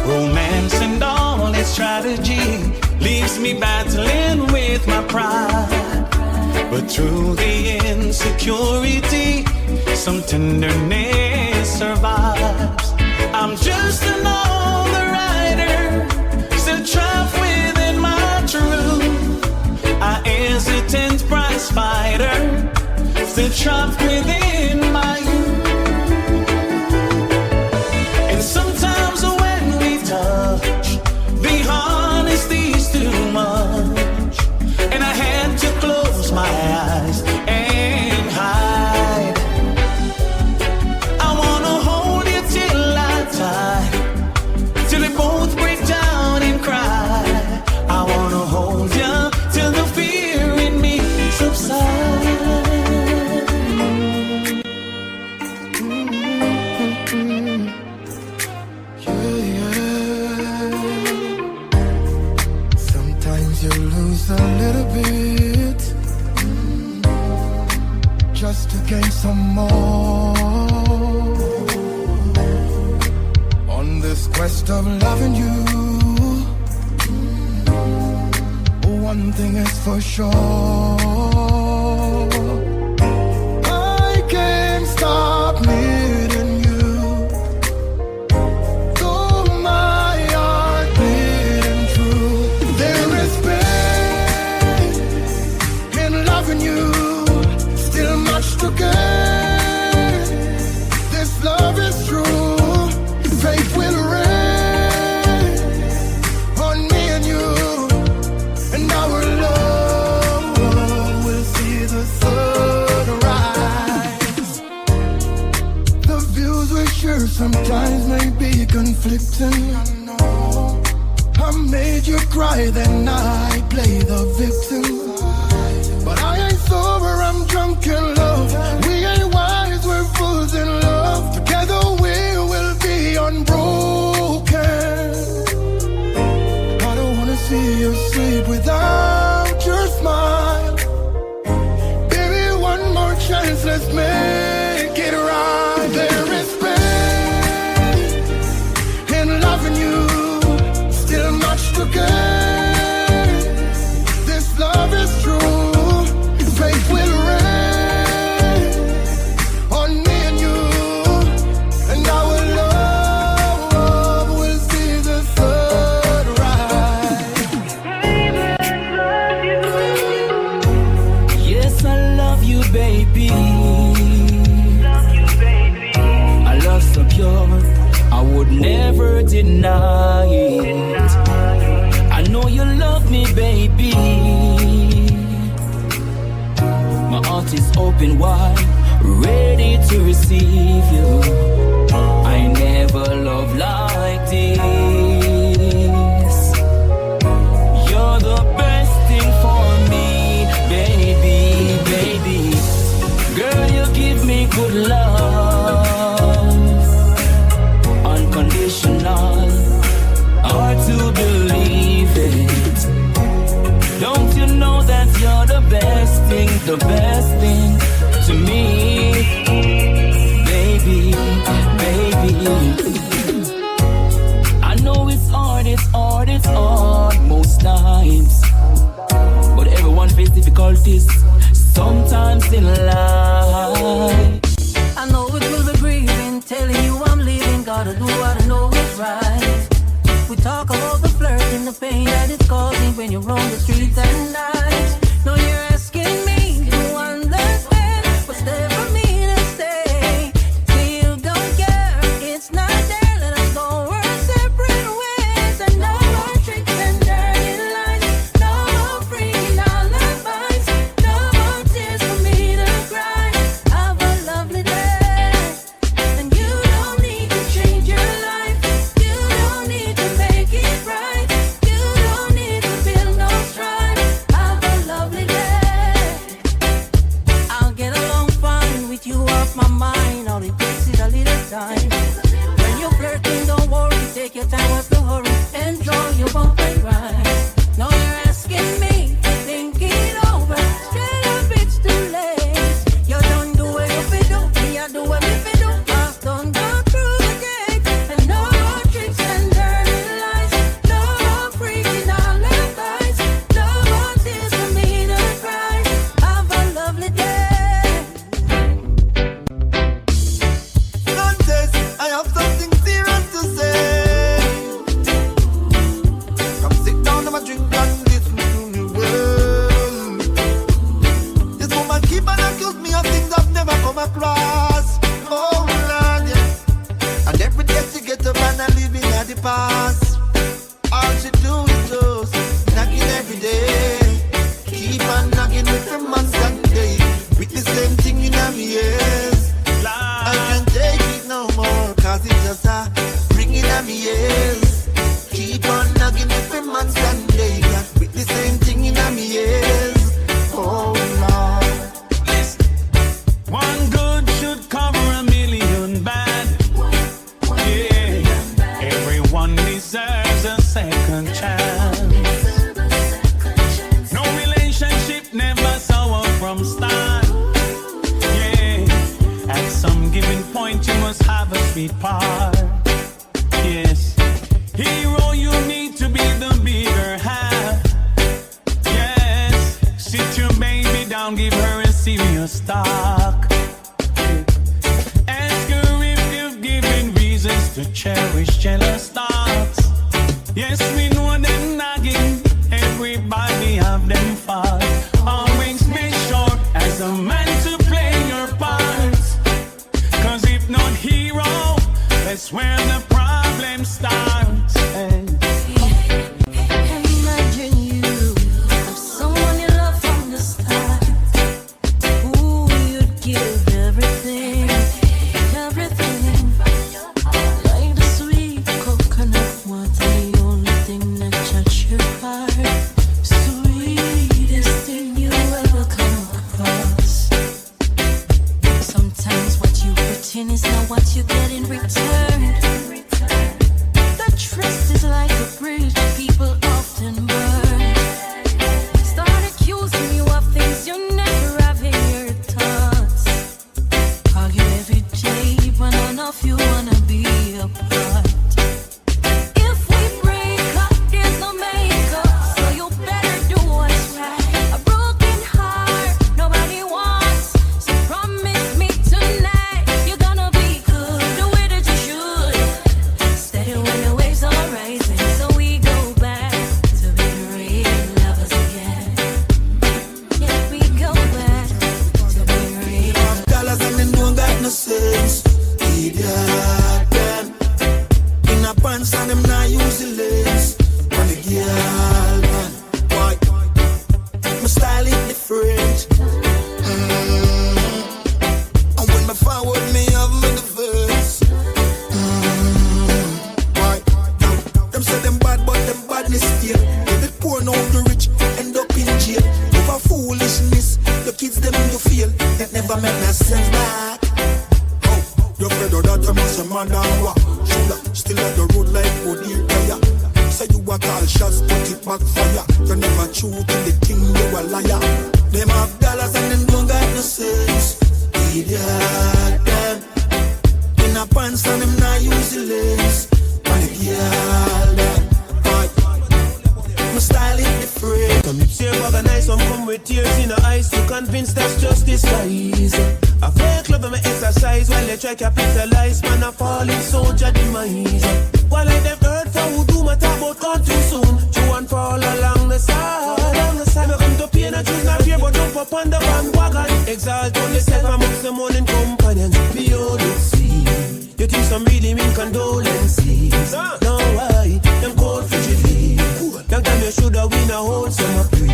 Romance and all its strategy leaves me battling with my pride. But through the insecurity, some tenderness survives. I'm just another rider, still trapped within my truth. I hesitant prize fighter, still trapped within my youth. And sometimes when we touch, the honesty's too much, and I had to close my eyes and hide. I wanna hold you till I die, till we both break down and cry. I wanna hold you till the fear in me subsides. Sometimes you lose a little bit, just to gain some more. On this quest of loving you, one thing is for sure, I can't stop needing you. Though my heart beating true, there is pain in loving you, still much to gain. This love is true, faith will reign on me and you, and our love will see the sun rise. The views we share sometimes may be conflicting, I know. I'm made you cry, then I play the victim. But I ain't sober, I'm drunk in love. We ain't wise, we're fools in love. Together we will be unbroken. I don't wanna see you sleep without your smile. Baby, one more chance, let's make it right. There is pain in loving you, still much to gain. This love is true, faith will reign on me and you, and our love will see the sunrise. Yes, I love you, baby. I love so pure, I would never deny it. I know you love me, baby. My heart is open wide, ready to receive you. I never loved like this. You're the best thing for me, baby, baby. Girl, you give me good love, unconditional, hard to believe it. Don't you know that you're the best thing to me, baby, baby. I know it's hard most times, but everyone faces difficulties sometimes in life. I know it will be grieving, telling you I'm leaving, gotta do what I know is right. We talk about the flirt and the pain that it's causing when you're on the streets at night. No, you're asking me to understand what's there for me to say. Still don't care, it's not there, let us go our separate ways. And no more tricks and dirty lies, no more freaking alibis, no more tears for me to cry. Have a lovely day, and you don't need to change your life, you don't need to make it right, you don't need to feel no strife. Have a lovely day. I'll get along fine with you off my mind. All it takes is a little time. When you're flirting, don't worry, take your time, what's the hurry? Enjoy your bump and ride. Now you're asking me to think it over. Straight up, it's too late. You don't do what you fi do, me I do what me fi do. I've done go through the gate, and no more tricks and dirty lies, no more freaking alibis, no more tears for me to cry. Have a lovely day. Dantes, I have something serious to say. Come sit down and drink and listen to me well. This woman keep on accuse me of things I've never come across. Oh Lord, yeah. And every day she get up and I living at the past. All she do is just knocking every day. Keep on knocking with the months and days, with the same thing in my ears. I can't take it no more, cause it's just ringing at me ears. Keep on knocking every month and day, with the same thing in my ears. Oh Lord. One good should cover a million bad. Yeah, everyone deserves a second chance. No relationship never sour from start. Yeah, at some given point you must have a sweet part. Yes, hero, you need to be the bigger half. Yes, sit your baby down, give her a serious talk. Ask her if you've given reasons to cherish jealous thoughts. Yes, we know them nagging, everybody have them faults. Always make sure as a man to play your part. Cause if not hero, that's where the problem starts. Hey. Imagine you have someone you love from the start, who you'd give everything, everything. Like the sweet coconut water, the only thing that no sense. Idiot, them. In a pants and them not use the lace. On the girl, man. Why? My style is different. And when my forward me have me the verse. Why? Them say them bad, but them badness still. They poor now the rich end up in jail. Over foolishness, the kids them you feel that never make no sense back. Oh, you're afraid of that? I'm a man down what? Still on the road like body tire. Say you a call shots, put it back fire. You never true to the thing, you a liar. Them have dollars and them don't got no sense. Idiot, them. In a pants and them not use the lace. On the girl, them. My style is different. Some lips here organize, some come with tears in the eyes to convince that's just disguise. I fake love and my exercise while they try capitalize. Man, I fall in soldier demise. While I them hurt for who do my talk about gone too soon. Chew and fall along the side. Me come to pain and choose not fear, but jump up on the bandwagon. Exalt on yourself amongst the morning companions. Behold, see. You think some really mean condolences? No, why? Them cold frigidly. Young time you shoulda win a whole summer free.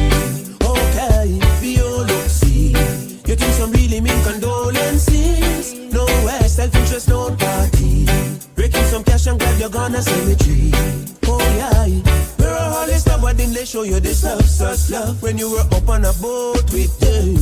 Okay, behold, see. You think some really mean condolences? No way, self-interest, no party. Breaking some cash and grab your gun and cemetery. Oh yeah, we're all this stuff, but then they show you this love, such love. When you were up on a boat with them.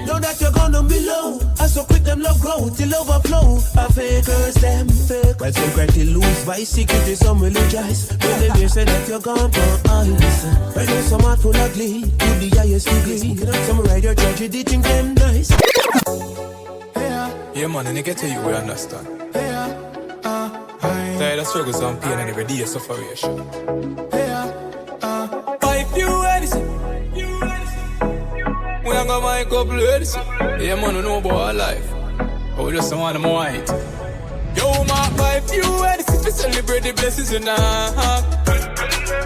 Know that you're gonna be low. I so quick them love grow till overflow. I fakers them fake. While some cry till lose by secret, some religious. When they hear say that you're gone for ice. Right now some heart full of glee, to the highest degree. Some ride your tragedy, think them nice. Yeah man, and I get to you, we understand. Tired of struggles and pain and every day of sufferation. If you anything, we are gonna make up ladies. Yeah man, we know about our life. But we just don't want them white. Yo man, if you anything, we celebrate the blessings in our heart.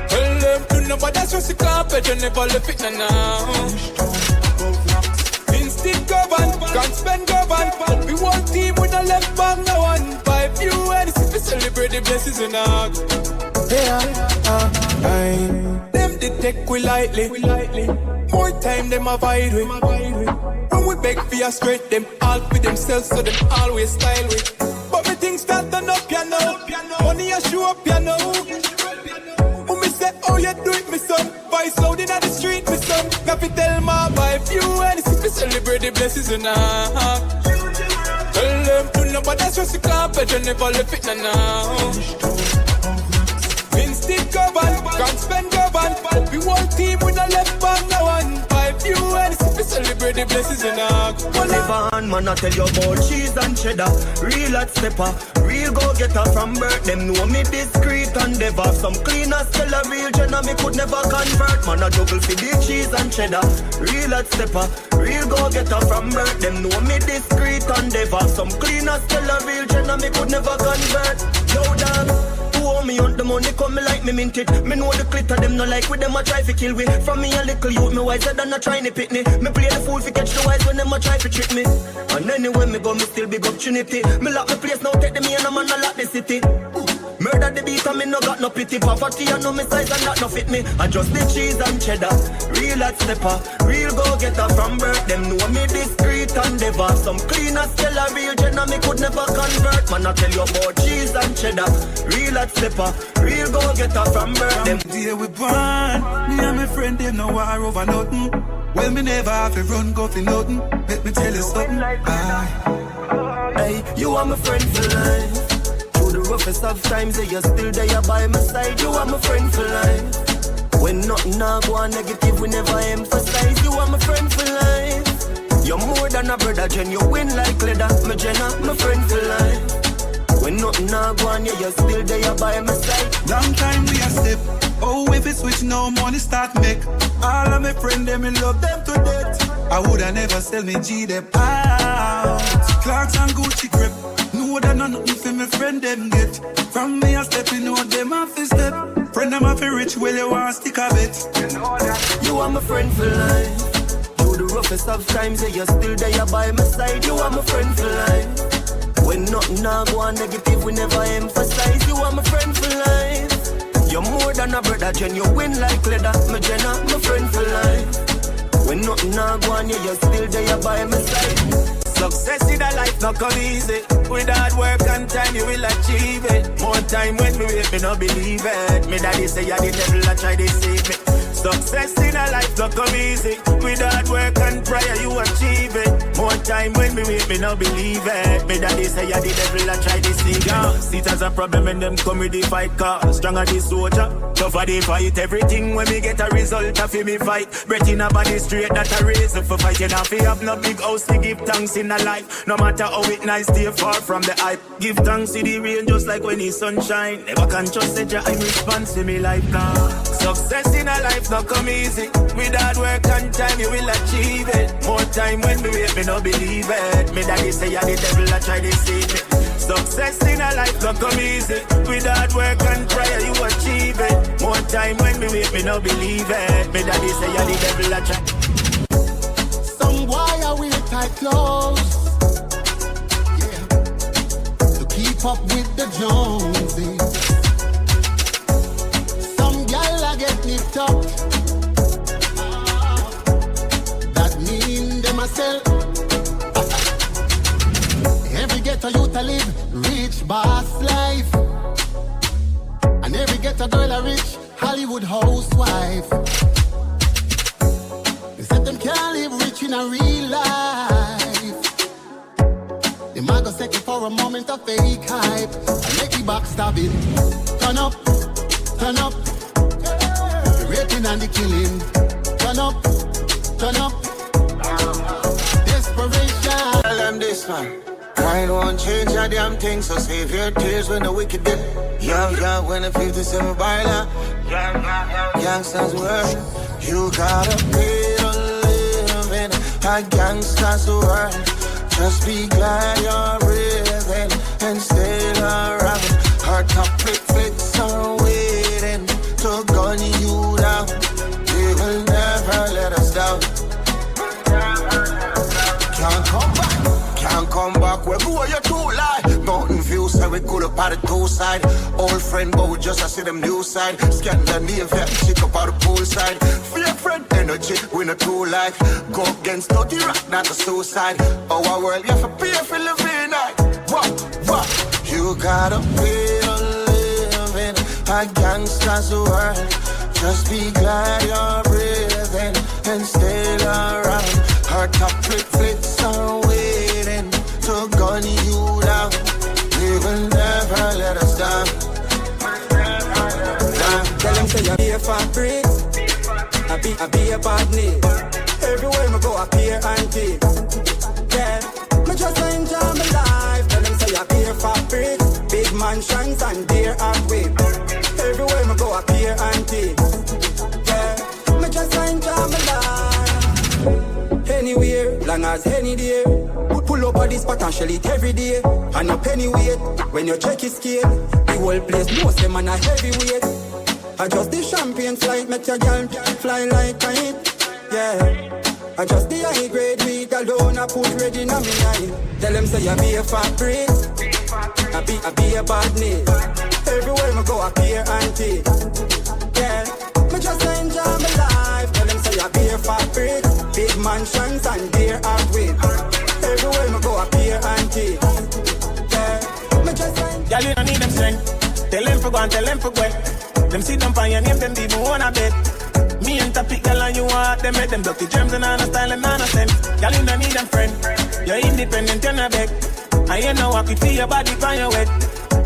Tell them to nobody that's just a carpet, you never left it now. Instinct govern, can't spend govern. We one team with a left back, no one. 5 you anything, we celebrate the blessings in our heart. Them they take we lightly. More time them avoid we. When we beg for a straight, them all for themselves, so them always style with. But me things start turn up, you know. Money a show up, you know. When me say, oh you do it, me son. Voice loud in the street, me son. Got to tell my wife, you anything, we celebrate the blessings in our heart. Tell them to nobody that's just a carpet, you never left it now. Instinct govern, can't spend govern. We one team with a left back, no one. 5 you anything, we celebrate the blessings in our heart. Live on, man, I tell you about cheese and cheddar. Real hot stepper, real go-getter from birth. Them know me discreet and never. Some cleaners tell a real jenna, me could never convert. Man, I juggle for the cheese and cheddar. Real hot stepper, real go-getter from birth. Them know me discreet and never. Some cleaners tell a real jenna, me could never convert. Yo, damn. Me on the money come me like me mint it. Me know the glitter them no like with them a try to kill we. From me a little youth me wiser than a trying to pick me. Me play the fool fi catch the wise when them a try to trick me. And anywhere me go me still big up Trinity. Me lock me place now take the me and a man a lock the city. Murder the beat and me no got no pity. Poverty and no me size and that no fit me. I just the cheese and cheddar. Real hot stepper, real go-getter from birth. Them know me discreet and never. Some cleaners tell a real jenna me could never convert. Man I tell you about cheese and cheddar. Real hot stepper, real go-getter from birth. Them day we born, me and my friend them no war over nothing. Well me never have to run go for nothing. Let me tell you something. Hey, you are my friend for life. The roughest of times, you're still there by my side. You are my friend for life. When nothing now go on negative, we never emphasize. You are my friend for life. You're more than a brother, Jen. You win like leather, my Jenna, my friend for life. When nothing now go on, you're still there by my side. Long time we a step. Oh, if it switch now, money start make. All of my friends, them me love them to death. I woulda never sell me G them out. Clarks and Gucci grip. Know that nothing for my friend them get. From me a step, you know them off a step. Friend them off a rich, well you want stick a bit. You know that. You are my friend for life. Through the roughest of times, you're still there by my side. You are my friend for life. now go on negative, we never emphasize. You are my friend for life. You're more than a brother, Jen. You win like leather, my Jenna, my friend for life. When nothing now go on, you're still there by my side. Success in a life not come easy. With hard work and time you will achieve it. More time when we wait, me not believe it. Me daddy say yeah, the devil a try to deceive me. Success in a life not come easy. With hard work and prayer you achieve it. More time when we wait, me not believe it. Me daddy say yeah, the devil a try to deceive me. See it as a problem when them come with the fight car. Stronger the soldier, tougher the fight. Everything when me get a result of me fight. Breath in a body straight, that a reason for fighting. If you have no big house to give thanks in a life. No matter how it nice, stay far from the hype. Give thanks to the rain just like when the sun shine. Never can trust the Jah in response to me life now. Success in a life not come easy. With hard work and time you will achieve it. More time when we wait, me no believe it. Me daddy say yeah, the devil a try to deceive me. Success in a life not come easy. With hard work and prayer you achieve it. More time when we wait, me no believe it. Me daddy say yeah, the devil a try. Some why are we tight clothes? Yeah, to keep up with the Joneses. Some gal a get nipped up. That mean them a sell. Every ghetto youth a live rich boss life, and every ghetto girl a rich Hollywood housewife. They said them can't live rich in a real life. They might go settle for a moment of fake hype and make the backstabbing. Turn up, turn up. The raping and the killing. Turn up, turn up. Desperation. Tell them this man. I won't change a damn thing, so save your tears when the wicked get. Yeah, when the 57 baila. Gangsters world. You gotta pay to live in a gangster's world. Just be glad you're breathing and still around. Our top flicks are waiting to gun you down. They will never let us down. Can't come back, can't come back. Where go you too lie? Mountain view, so we cool up at the two side. Old friend, but we just see them new side. Scan the name, chick up out the pool side. Fear friend, energy, we not too like. Go against dirty rock, not a suicide. Our world, you have to pay for living night. What? You gotta pay to live in a gangster's world. Just be glad you're breathing and still around. Our top flicks are waiting to gun you down. They will never let us down. Tell them say you be a fabric, I be a bad name. Everywhere me go I appear and keep. Yeah, me just enjoy my life. Tell them say you be a fabric, big mansions and dear and whip. Everywhere me go I appear and keep. Yeah, me just enjoy my life. Anywhere, long as any day. Pull up on this spot and shell it every day. And a penny weight, when you check his scale. The whole place knows them and a heavyweight. Adjust the champagne flight, make your girl fly like kite. Yeah, adjust the high grade weed alone, I put ready in a me night. Tell them say you be a fabric, I be a bad name. Everywhere me go I appear and take. Yeah, me just enjoy my life. Tell them say you be a fabric, big mansions and dear art with. Everywhere me go I appear and take. Yeah, me just enjoy. Y'all you don't need them strength. Tell them for go and tell them for go. Them sit down on your name, them even wanna bet. Me and topic, girl, and you want them make them dirty germs and on a style and on a sense. Girl, you don't need them friend. You're independent, you're not beg. I ain't no walk, you feel your body on your wet.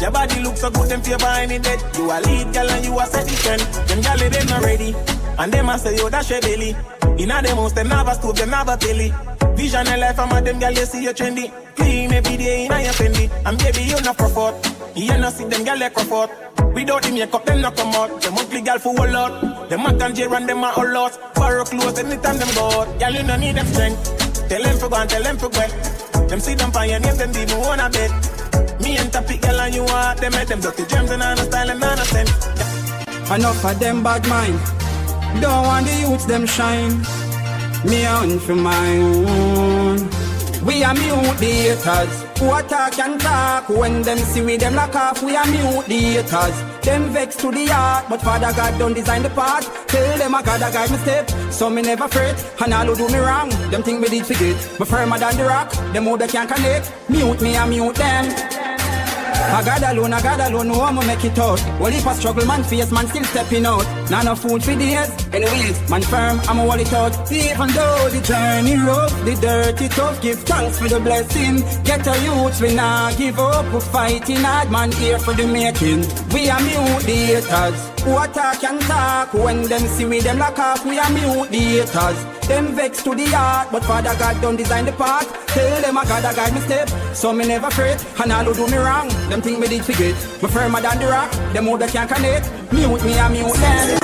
Your body looks so good, them feel behind it dead. You a lead, girl, and you a set the trend. Them girl, they not ready. And them a say, yo, that's your belly. Inna them house, them never stove, them never telly. Vision and life, I'm a them girl, you see you trendy. Clean every day, inna your fendi. And baby, you not profort. You not see them girl, like profort. Without the makeup, them not come out. Them ugly girl for a lot. Them a can and them a all out. For clothes, anytime them go out. Girl, you no need them strength. Tell them for go and tell them for go. Them sit down on your name, them even wanna bet. Me and topic, girl, and you want them make them dirty gems and on a style and on a sense. Enough of them bad mind. Don't want the youths them shine. Me on for my own. We are mute the haters. Who attack and talk. When them see we them lock off. We are mute the haters. Them vex to the heart, but Father God don't design the path. Tell them I gotta guide me step, so me never fret. And all who do me wrong, them think me did forget. But firmer than the rock, them who they can't connect. Mute me and mute them. I got alone, no one make it out. Well, if I struggle, man face, man still stepping out. Not no food for days, anyways, man firm, I'ma wall it out. Even though the journey rough, the dirty tough, give thanks for the blessing. Get a youth, we not give up, we fighting hard, man here for the making. We are mute the haters, who attack and talk. When them see we, them lock off, we are mute the haters. Them vex to the heart, but Father God don't design the path. Tell them I gotta guide me step, so me never fret. And all who do me wrong, them think me did forget. Me firmer than the rock, them who they can't connect. Mute me and mute them.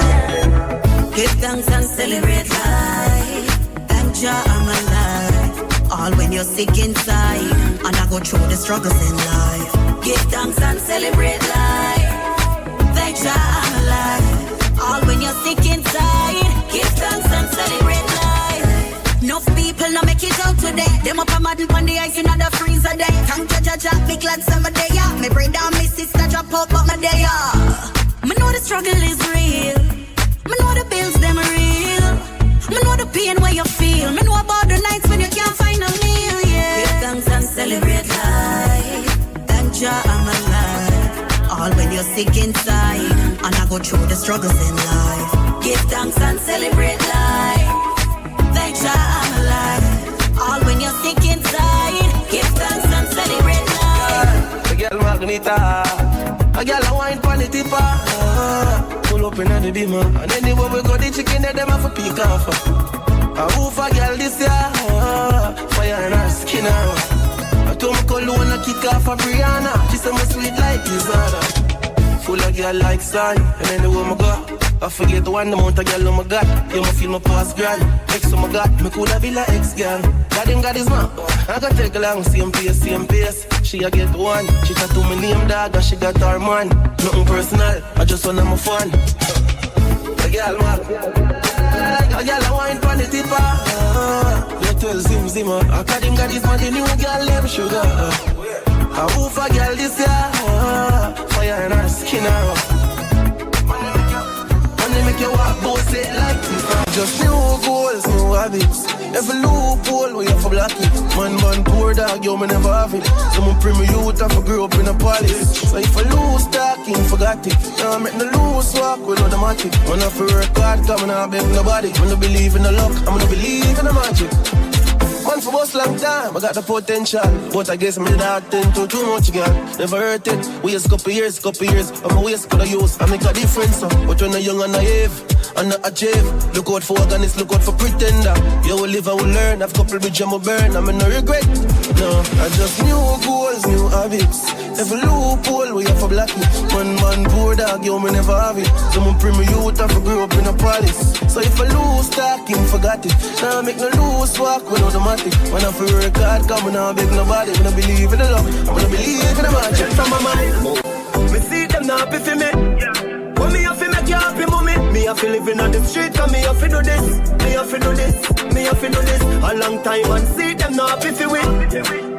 Give thanks and celebrate life. Thank Jah I'm alive. All when you're sick inside, and I go through the struggles in life. Give thanks and celebrate life. Thank Jah I'm alive. All when you're sick inside, give thanks and celebrate life. Enough people now make it out today. Them up a model on the ice in the freezer day. Thank Jah, big glad summer day, yeah. Me bring down my sister, drop out, but my day, yeah. Me know the struggle is real. Me know the bills, them real. Me know the pain where you feel. Me know about the nights when you can't find a meal, yeah. Give thanks and celebrate life. Thank Jah I'm alive. All when you're sick inside, and I go through the struggles in life. Give thanks and celebrate life. Thank Jah I'm alive. All when you're sick inside, give thanks and celebrate life. A girl Magneta, a girl a wine pon the tipper. Pull up in the dimmer, and anywhere we go, the chicken there them have to pick off. A hoof a girl this year, fire in her skin. I told me cologne a kick off a Brianna. She said me sweet like Lizarda. Full of girl like sun, and anywhere me go, I forget the one amount of girl on my God. You me feel my past grand. Ex on my God, me coulda be like ex girl. God him God is man. I got take along same pace. She a get one. She tattoo me name dog and she got her man. Nothing personal, I just wanna my fun. A girl man, a girl a wine pon the tipper. You tell Zim I got him God is man. The new girl them sugar. A hoof a girl this year, fire in her skin. Make you walk both it like this. Just new goals, new habits. Every loophole we have to block it. Man, poor dog, yo, me never have it. Someone bring me youth and I grew up in a palace. So if I lose talking, forgot it. Now I make the loose walk with automatic. When I feel work hard, come and I beg nobody. When I believe in the luck, I'm gonna believe in the magic. Man for most long time, I got the potential. But I guess me that tend to too much, girl. Never hurt it. Waste couple years. I'm a waste could I use. I make a difference, but when I'm young and naive, and not achieve. Look out for organist, look out for pretender. You will live and will learn. I've couple bridge and will burn. I'm in no regret. No, I just new goals, new habits. Every loophole we have to block it. Man, poor dog, yo, me never have it. Someone bring me youth and I grew up in a palace. So if I lose talking, forgot it. Now I make no loose walk with automatic. When I feel work hard, come and I beg nobody. When I believe in the love, I'm gonna believe in the magic from my mind. Me see them not happy for me. When me have to make you happy, mommy. Me have to live in on the street, cause me have to do this. Me have to do this, me have to do this. A long time and see them not happy for me.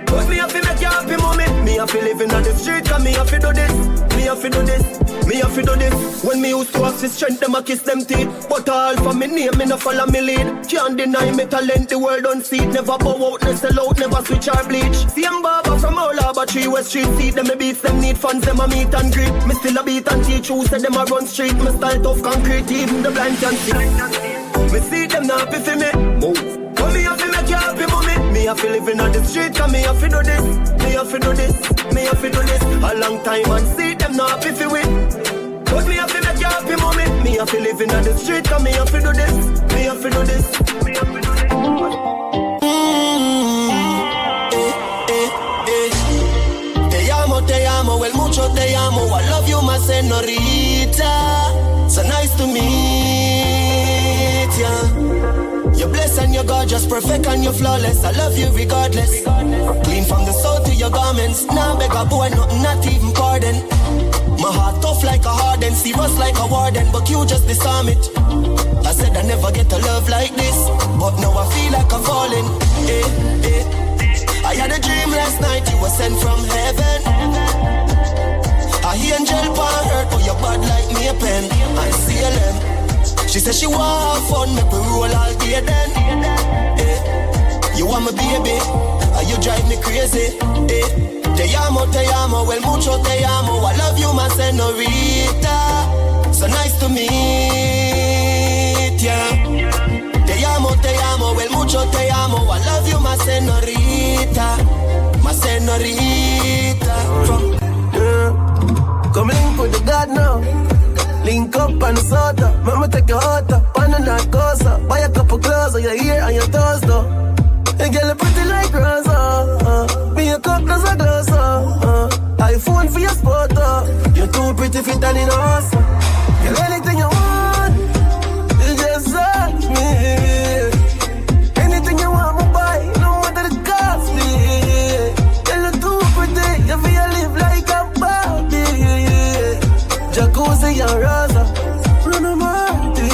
But me have to make you happy, mommy. Me have to live in on the street, cause me have to do this. Me have to do this, me have to do this. When me used to have to strength, them a kiss them teeth. But all for me name, me no follow me lead. Can't deny me talent, the world don't see it. Never bow out, no sell out, never switch or bleach. Same barber from all over 3 West Street. See them, me beats them, need funds, them a meet and greet. Me still a beat and teach who said them a run street. Me style tough concrete, even the blind can see. Me see them not happy for me. Move. But me have to make you happy, mommy. Me have to live in on the street, cause me have to do this. Me have to do this, me have to do this. A long time and see them not happy for me. But me have to make you happy, mommy. Me have to live in on the street, cause me have to do this. Me have to do this, me have to do this. Te amo, el mucho te amo. I love you, my senorita. So nice to meet ya. You're blessed and you're gorgeous, perfect and you're flawless. I love you regardless. Clean from the soul to your garments. Now beg a boy, not even pardon. My heart tough like a harden, serious like a warden, but you just disarm it. I said I never get a love like this, but now I feel like I'm falling. I had a dream last night, you were sent from heaven. A angel on earth, but you're bad like me a pen. I see a lamb. She said she want have fun, make we roll all day then. You want my baby, and you drive me crazy. Te amo, well mucho te amo. I love you, my senorita. So nice to meet ya. Te amo, well mucho te amo. I love you, my senorita. My senorita. Come link with the God now. Link up on the soda. Mama take your heart up on the narcosa. Buy a couple clothes on your ear and your toes though. And girl, you pretty like Rosa. Me a cup does a gloss. iPhone for your spot. You're too pretty fit and in awesome. Girl, anything you want, you just ask me. Anything you want, me buy, no matter the cost me. Girl, you're too pretty, you feel live like a Barbie. Jacuzzi and Rosa, Bruno Marty.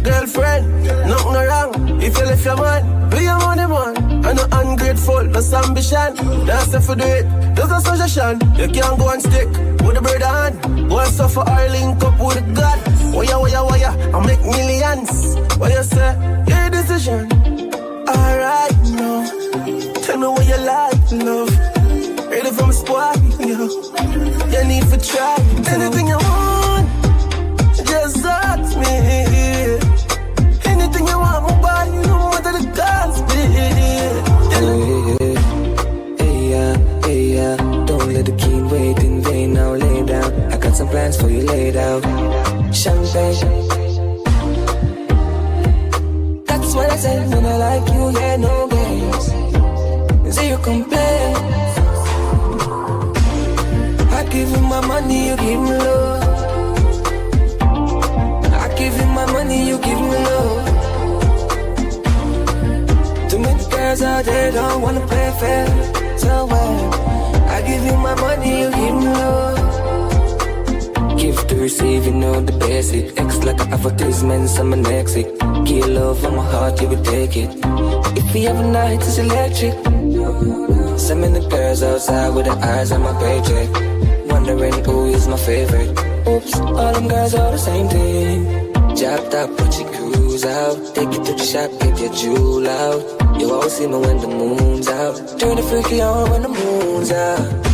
Girlfriend, nothing wrong. If you left your man, be your money man. I'm not ungrateful, that's ambition. That's if you do it, there's a suggestion. You can't go and stick with the bird hand. Go and suffer or link up with the God. Wire, I make millions. What you say? Your decision. Alright, no. Tell me what you like, love. Ready from a squad, yo. You need to try. Anything you want, just ask me. Anything you want, me buy, you know what the cost be. Hey, yeah, don't let the king wait in vain. Now lay down, I got some plans for you laid out. Champagne, that's what I said when I like you, yeah, no games. Zero complaints. I give you my money, you give me love. I give you my money, you give me love. Too many girls out there don't wanna play fair. So well, I give you my money, you give me love. Give to receive, you know the basic. X like an advertisement, I'm an exit. Give love on my heart, you will take it. If we have a night, it's electric. So many girls outside with their eyes on my paycheck, wondering who is my favorite. Oops, all them girls are the same thing. Jacked up, put your cruise out. Take it to the shop, get your jewel out. You always see me when the moon's out. Turn the freaky on when the moon's out.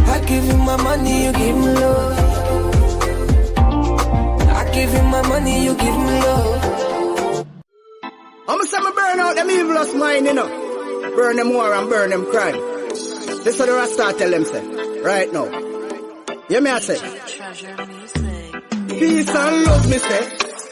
I give you my money, you give me love. I give you my money, you give me love. I'ma say me burn out them evilest mind, you know. Burn them war and burn them crime. This is what the Rasta tell them, say. Right now. Hear me I say. Peace and love, me say.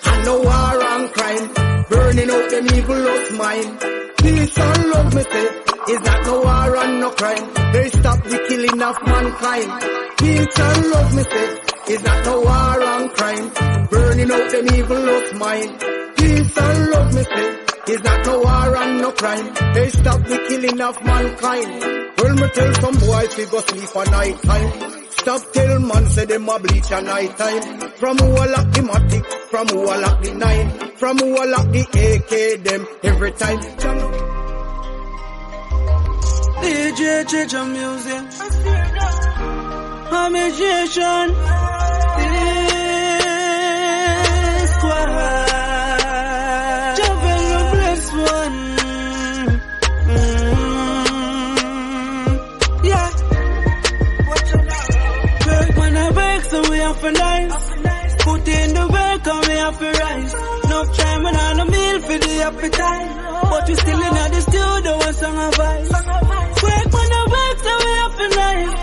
And no war and crime. Burning out them evilest mind. Peace and love, me say. Is that no war and no crime? They stop the killing of mankind. Peace and love, me say. Is that no war and crime? Burning out them evilest mind. Peace and love, me say. Is that no war and no crime? They stop the killing of mankind. Well, me tell some boys we go sleep at night time. Stop tell man say them a bleach at night time. From who I lock the matic, from who I lock the 9, from who I lock the AK them every time. DJ change your music. I'm a magician. This squad. One. Yeah. Work when I work, so we have to nice. Put in the work and we have to rise. No time when I no meal for the appetite. But we still in the studio and song of vice. Work when I work, so we have to nice.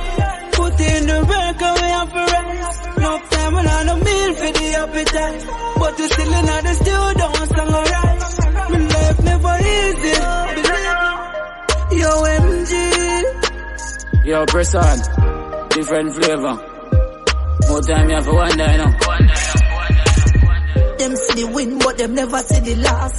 Put in the work and we have to rise. No time when I no meal for the appetite. But we still in the studio and song of rise. My life never easy. Yo, MG. Yo, press on. Different flavor. More time you have to wonder, you know. Them see the win, but them never see the loss.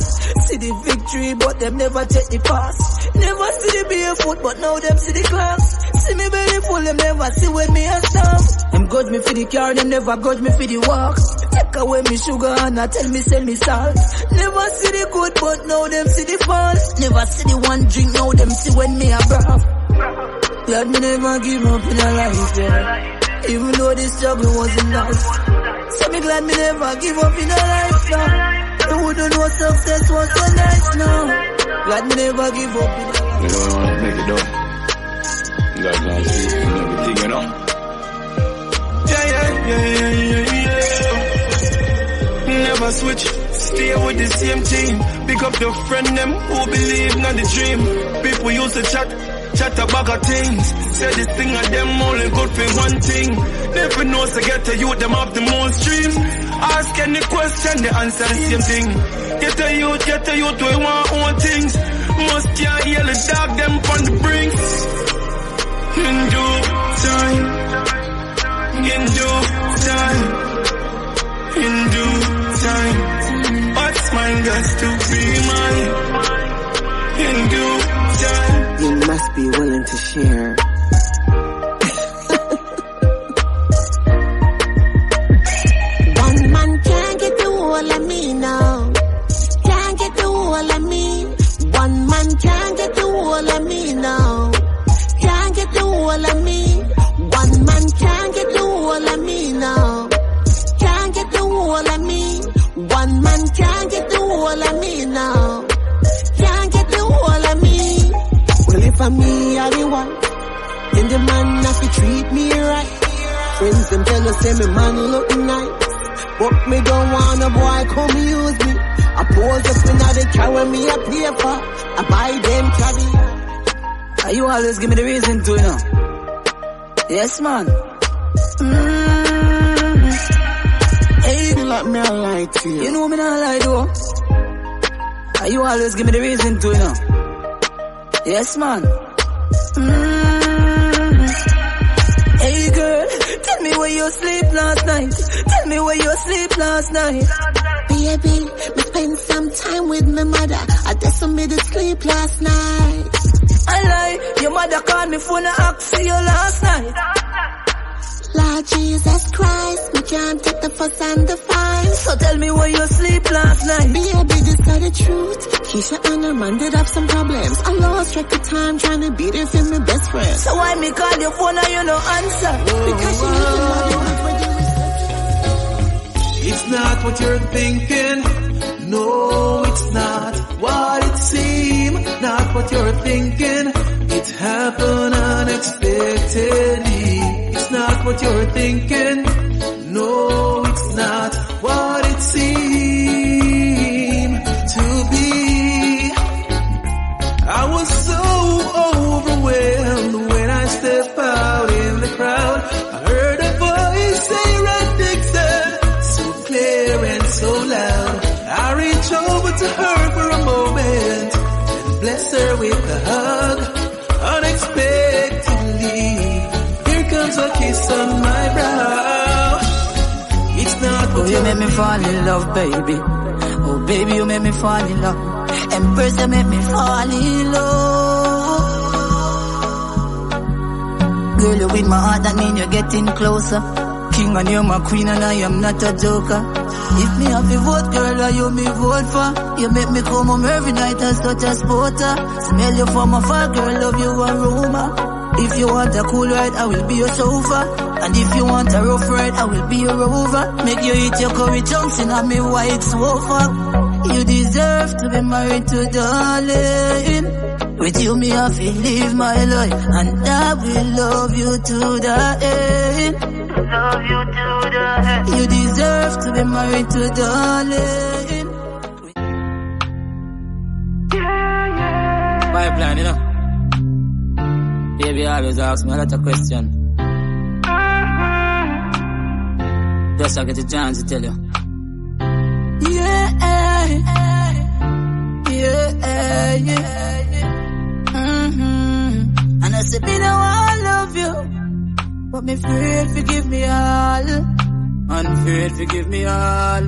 See the victory, but them never take the pass. Never see the barefoot, but now them see the class. See me belly full, them never see when me a stop. Them grudge me for the car, them never grudge me for the walks. Take away me sugar and I tell me sell me salt. Never see the good, but now them see the fault. Never see the one drink, now them see when me a brag. Glad me never give up in a life, yeah. Even though the struggle wasn't nice. So me glad me never give up in a life, now. You wouldn't know success was so nice, now. Glad me never give up in a life. You don't want to make it up. God gonna see everything, you know. Yeah. Never switch, stay with the same team. Pick up your friend them who believe in the dream. People used to chat about of things. Say this thing of them only good for one thing. Never know to get to you, them up the most dreams. Ask any question, they answer the same thing. Get to youth, we want own things. Must can't hear the dog, them on the brinks. In due time, what's mine got to be mine. In due time, you must be willing to share. One man can't get the whole of me now. Can't get the whole of me. One man can't get the whole of me now. Can't get the whole of me. One man can't get the whole of me now. Can't get the whole of me. One man can't get the whole of me now. Can't get the whole of me. Well, if I'm me, I the one, then the man have to treat me right. Friends them tell us say me man look nice, but me don't want a boy come use me. I pose up and now they carry me a paper. I buy them caviar. You always give me the reason to, you know. Yes, man. Hey, you like me, I lie to you. You know me not lie, though. You always give me the reason to, you know. Yes, man. Hey, girl, tell me where you sleep last night. Tell me where you sleep last night. Baby, me spend some time with my mother. I just made me to sleep last night. I lie, your mother called me phone and asked for you last night. Lord Jesus Christ, me can't take the fuss and the fine. So tell me where you sleep last night. Baby, this is the truth. Keisha and her man did have some problems. I lost track of time trying to be there for my best friend. So why me call your phone and you no answer? Because she knows the body when you It's not what you're thinking. No, it's not what it seems. Not what you're thinking. It happened unexpectedly. It's not what you're thinking. No, it's not what it seemed to be. I was so overwhelmed when I stepped out in the crowd. I heard a voice say right Dixon, so clear and so loud. I reached over to her for a moment and blessed her with a hug. Unexpectedly, here comes a kiss on my brow. It's not what you make me fall in love, baby. Oh, baby, you make me fall in love. Empress, you make me fall in love. Girl, you with my heart, that mean you're getting closer. King and you're my queen and I am not a joker. If me have to vote, girl, you me vote for. You make me come home every night as such a sporter. Smell you from afar, girl, love you aroma. If you want a cool ride, I will be your chauffeur. And if you want a rough ride, I will be your rover. Make you eat your curry chunks in a me white sofa. You deserve to be married to darling. With you me have to live my life, and I will love you to the end. Love you to the end. You deserve to be married to darling. Pipeline, you know. Baby always ask me a lot of questions. Just I get a chance to tell you. Yeah. And I said, me know I love you, but me afraid forgive me all. Unafraid forgive me all.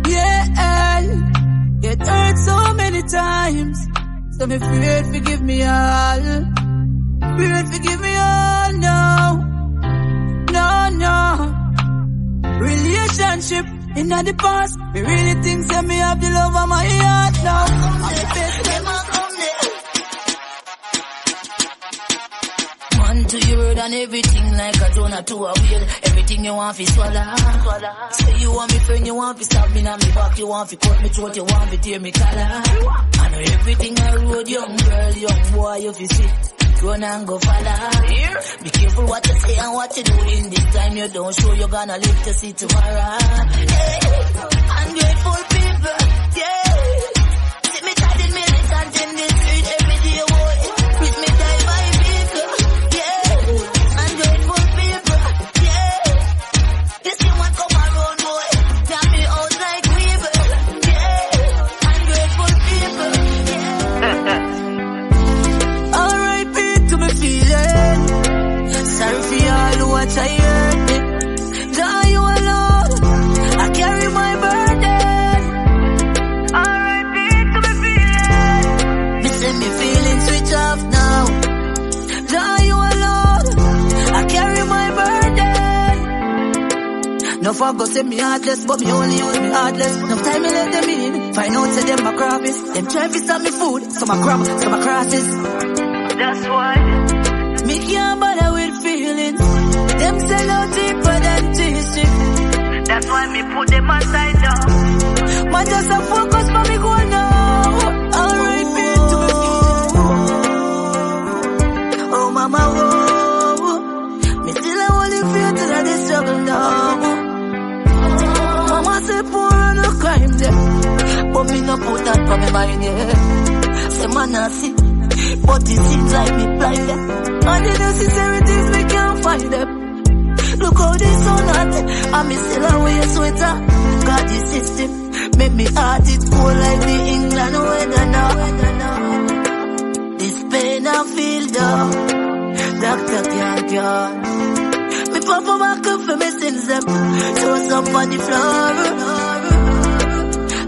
Yeah, get hurt so many times, so me afraid forgive me all. Afraid forgive me all, no. Really relationship in the past. Me really think that me have the love of my heart now. I'm the best man to your word and everything like a donut to a wheel. Everything you want fi swallow. Say you want me friend, you want fi stab me on me back, you want fi cut me throat, you want fi tear me collar. I know everything I road, young girl, young boy, you fi see. Run and go follow. Be careful what you say and what you do. In this time you don't show, you're gonna live to see tomorrow. Hey, ungrateful people, yeah. See me tired militant in the street every day, boy. With me die by people, yeah. Ungrateful people, yeah. You see what come around, boy. Tell me out like weevil, yeah. Ungrateful people, yeah. Feeling sorry for all what I hurt me. Jah, you alone, I carry my burden. R.I.P. to me feeling. Me say me feeling switch off now. Jah, you alone, I carry my burden. No fuck go say me heartless, but me only use me heartless. No time me let them in. Find out say them my crappies. Them try to stop me food, some I crab, some I crosses. That's why me can't bother with feelings. Them sell out deeper than teaching. That's why me put them aside now. Man just a focus for me go now. R.I.P. to me feelings. Oh mama, whoa. Me still a holy faith till I dey struggle now. Mama say poor and no crime there, but me no put that for me mind, yeah. Say man I see, but it seems like me blind them. And the necessary things we can't find them. Look how this sun hot, and me still a wear a sweater. Got the system, make me heart it cold like the England weather now. This pain I feel down, doctor can't cure. Me pop back up for me sins them, toss up on the floor.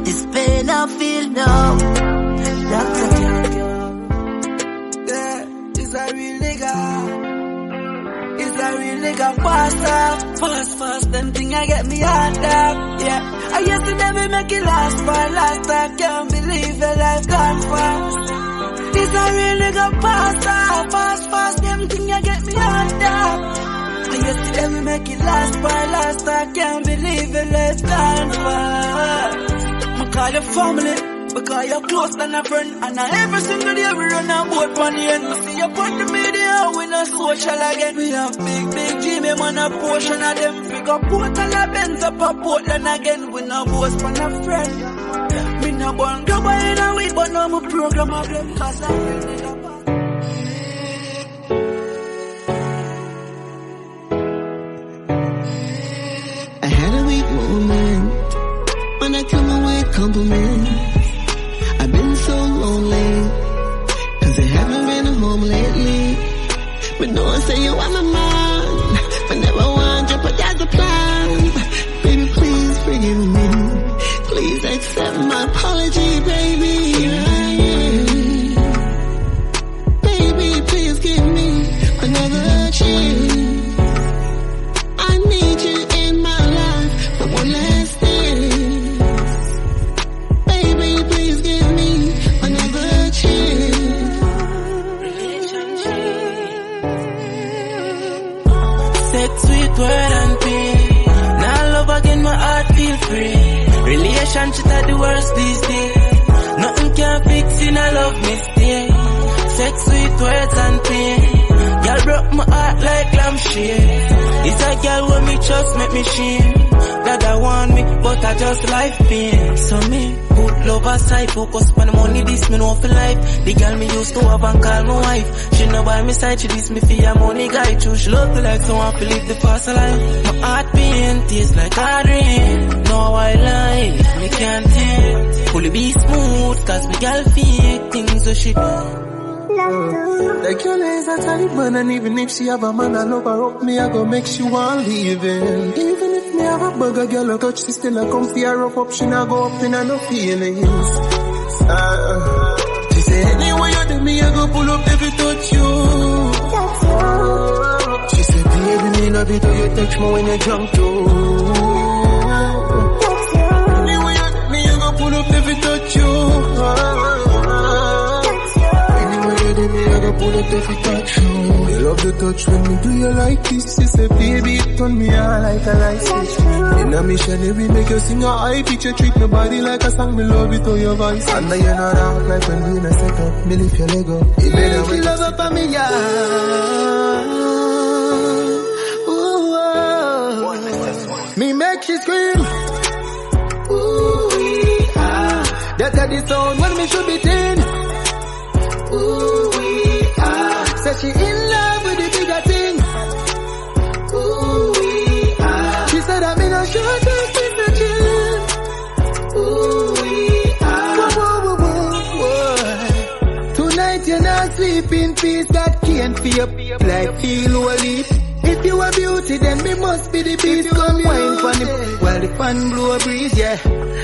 This pain I feel now, doctor can't cure. Is a real nigga. Is a real nigga fast, them thing I get me hard up, yeah. I used to never make it last time, can't believe your life gone fast. Is a real nigga fast, them thing I get me hard up. I used to never make it last time, can't believe your life gone fast. I call your family, because you're close than a friend. And every single day we run a boat on the end. We see you on the media, we no social again. We have big Jimmy man a portion of them. We got Portal a Benz up a Portland again. We no boast on a friend. Me no born global in a week, but now my program of them. Cause I really love her. I had a weak moment when I come away with compliments. I've been so lonely, cause I haven't been home lately. But no one say you are my man, but never want you, but that's the plan. Baby, please forgive me. Please accept my apology, baby. Baby, please give me another chance. I need you in my life for one last dance. Baby, please give me another chance. Sex, sweet word and pain. Now love again, my heart feel free. Relationship are the worst these days. Nothing can fix in a love mistake. Sex, sweet words and pain. Y'all broke my heart like lampshade. It's a girl when me trust make me shame. That I want me, but I just life pain. So me put love aside, focus on the money. This me know for life. The girl me used to have and call my wife. She know by my side, she this me for your money guy too. She love me like someone to live the fast life. My heart pain tastes like hard rain. No I lie, me can't tell. Fully be smooth, cause me girl fake things so she do. Like your lays a tight man, and even if she have a man, I love her up, me I go make she want leaving. Even if me have a bugger girl, I touch, she still a come for her up, she not go up in her no feelings. She say anyway you do me, I go pull up every touch you. She said baby, me no be do you text me when you jump to. Anyway, then me I go pull up if you touch you. You love the touch when me do you like this. You say baby it turn me on like a light switch. In a missionary make you sing a high pitch. You treat my body like a song. Me love it all your voice. And now you're not out like when we in a set up. Me lift your leg up. It better wake up. Love up on me yeah. Me make she scream. Ooh, that's the sound when me should be thin. Ooh, say she in love with the bigger thing. Ooh, she said I'm in a short distance to chill. Ooh, tonight you're not sleeping in peace. That can't feel like feel holy. If you are beauty, then me must be the beast. Come wine for the while the fan blow a breeze, yeah.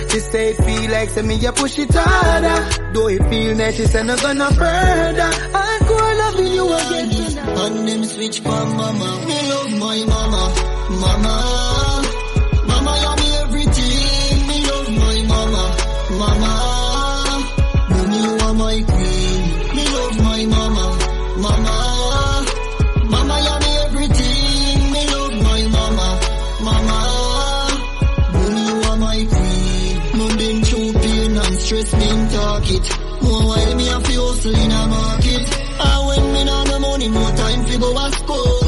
She say it feel like say me, you push it harder. Though it feel nice, she say no gonna further. I go loving you again. And them switch for mama. Me love my mama. Mama. Mama, you me everything. Me love my mama. Mama. Mommy, you are my queen. Me love my mama. Mama. Mama, you me everything. Me love my mama. Mama. Mommy, you are my queen. Mom, them true pain and stress me in target. More while me have to hustle in a market. And when me not no money, more time fi go a school.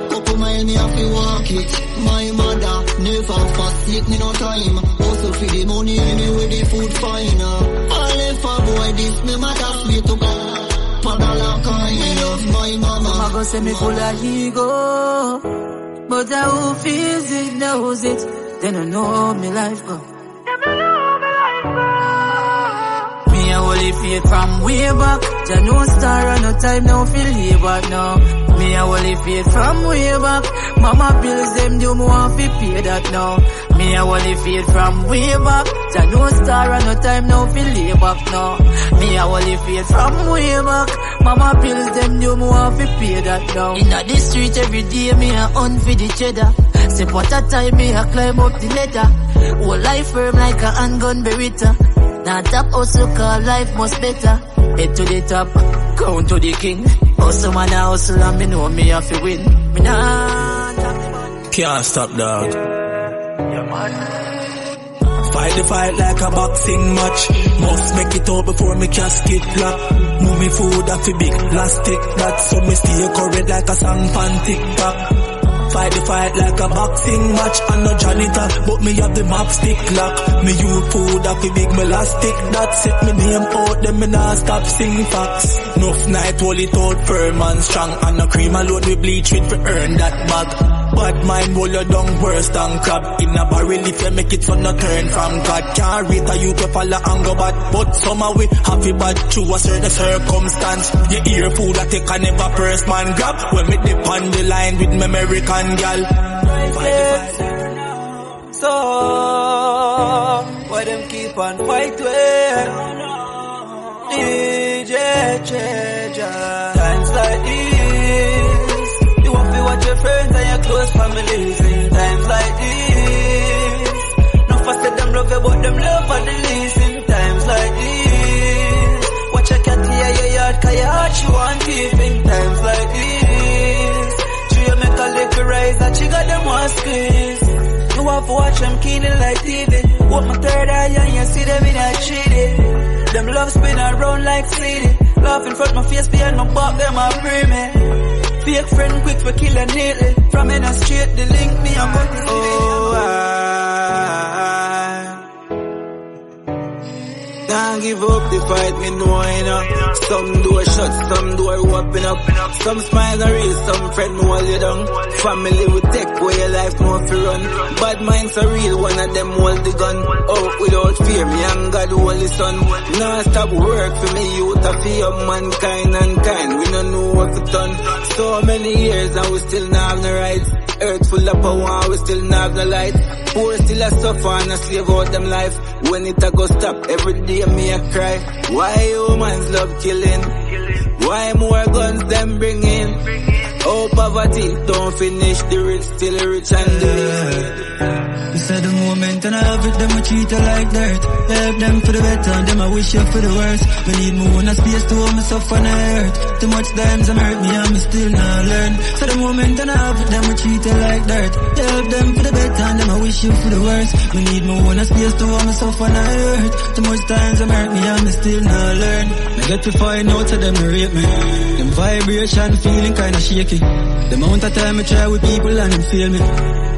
Couple mile me have to walk it. My mother never forsake me no time. Also for the money, anyway the food fine. All if a boy this, me mother sweet to go. Padala kind of my mama. Mama go say me full of ego, but who feels it knows it. Then I know me life go. Me a holy faith from way back. Jah no star and no time now feel here but now. Me a holy faith from way back. Mama bills them do me want fi pay that now. Me a holy faith from way back. Jah no star and no time now feel here back now. Me a holy faith from way back. Mama bills them do me want fi pay that now. Inna the street every day me a hunt for the cheddar. Say what a time me a climb up the ladder. Whole life firm like a handgun beretta. Now top also call life much better. Head to the top, count to the king. Hustle man a hustle and me know me have to win. Me nah can't stop dog. Fight the fight like a boxing match. Must make it out before me casket flap. Move me food off a big plastic. That's so me stay current like a song pan TikTok. Fight the fight like a boxing match. I'm no janitor, but me have the map stick lock. Me use food off a big elastic. That set me name out, then me nah stop sing facts. Enough night hold it out firm and strong. And no cream alone we bleach with to earn that bag. Bad mind roll you down worse than crab. In a barrel if you make it so no turn from God. Can't rate a you to follow and go bad. But somehow we have it bad through a certain circumstance. You hear food I take a never first man grab. When me dip on the line with me American girl. So why them keep on fight with DJ Treasure? Times like this, you want to watch your friends and your close families. In times like this, no faster them love you but them love for the least. In times like this, watch your cat here your yard 'cause your heart she want keep. In times like this, you make a little rise that she got them one squeeze. You have to watch them keenly like TV. What my third eye and you see them in a cheated. Them love spin around like CD. Laugh in front my face behind my back, them a free me. Fake friend quick for killing neatly. From in a street, the link me and put this can't give up the fight, me know enough. Some door shut, some door open up. Some smiles are real, some friend hold you down. Family will take away your life, no fi run. Bad minds are real, one of them hold the gun. Out without fear, me and God hold the sun. Now stop work for me, youth I fear mankind and kind. We don't know what to done. So many years now we still not have no rights. Earth full of power, we still not have no light. Poor still a suffer and a slave out them life. When it a go stop, every day me a cry. Why humans love killing? Why more guns them bring in? Oh about poverty. Don't finish the rich till the rich and the You said the moment and I have it, them I treat you like dirt. You help them for the better and them I wish you for the worst. Me need more in a space to hold myself on the earth. Too much times I'm hurt me and me still not learn. So the moment and I have it, them I treat you like dirt. You help them for the better and them I wish you for the worst. Me need more in a space to hold myself on the earth. Too much times I'm hurt me and me still not learn. I get to find out to them to rate me. Them vibration feeling kinda shaky. The amount of time I try with people and them fail me.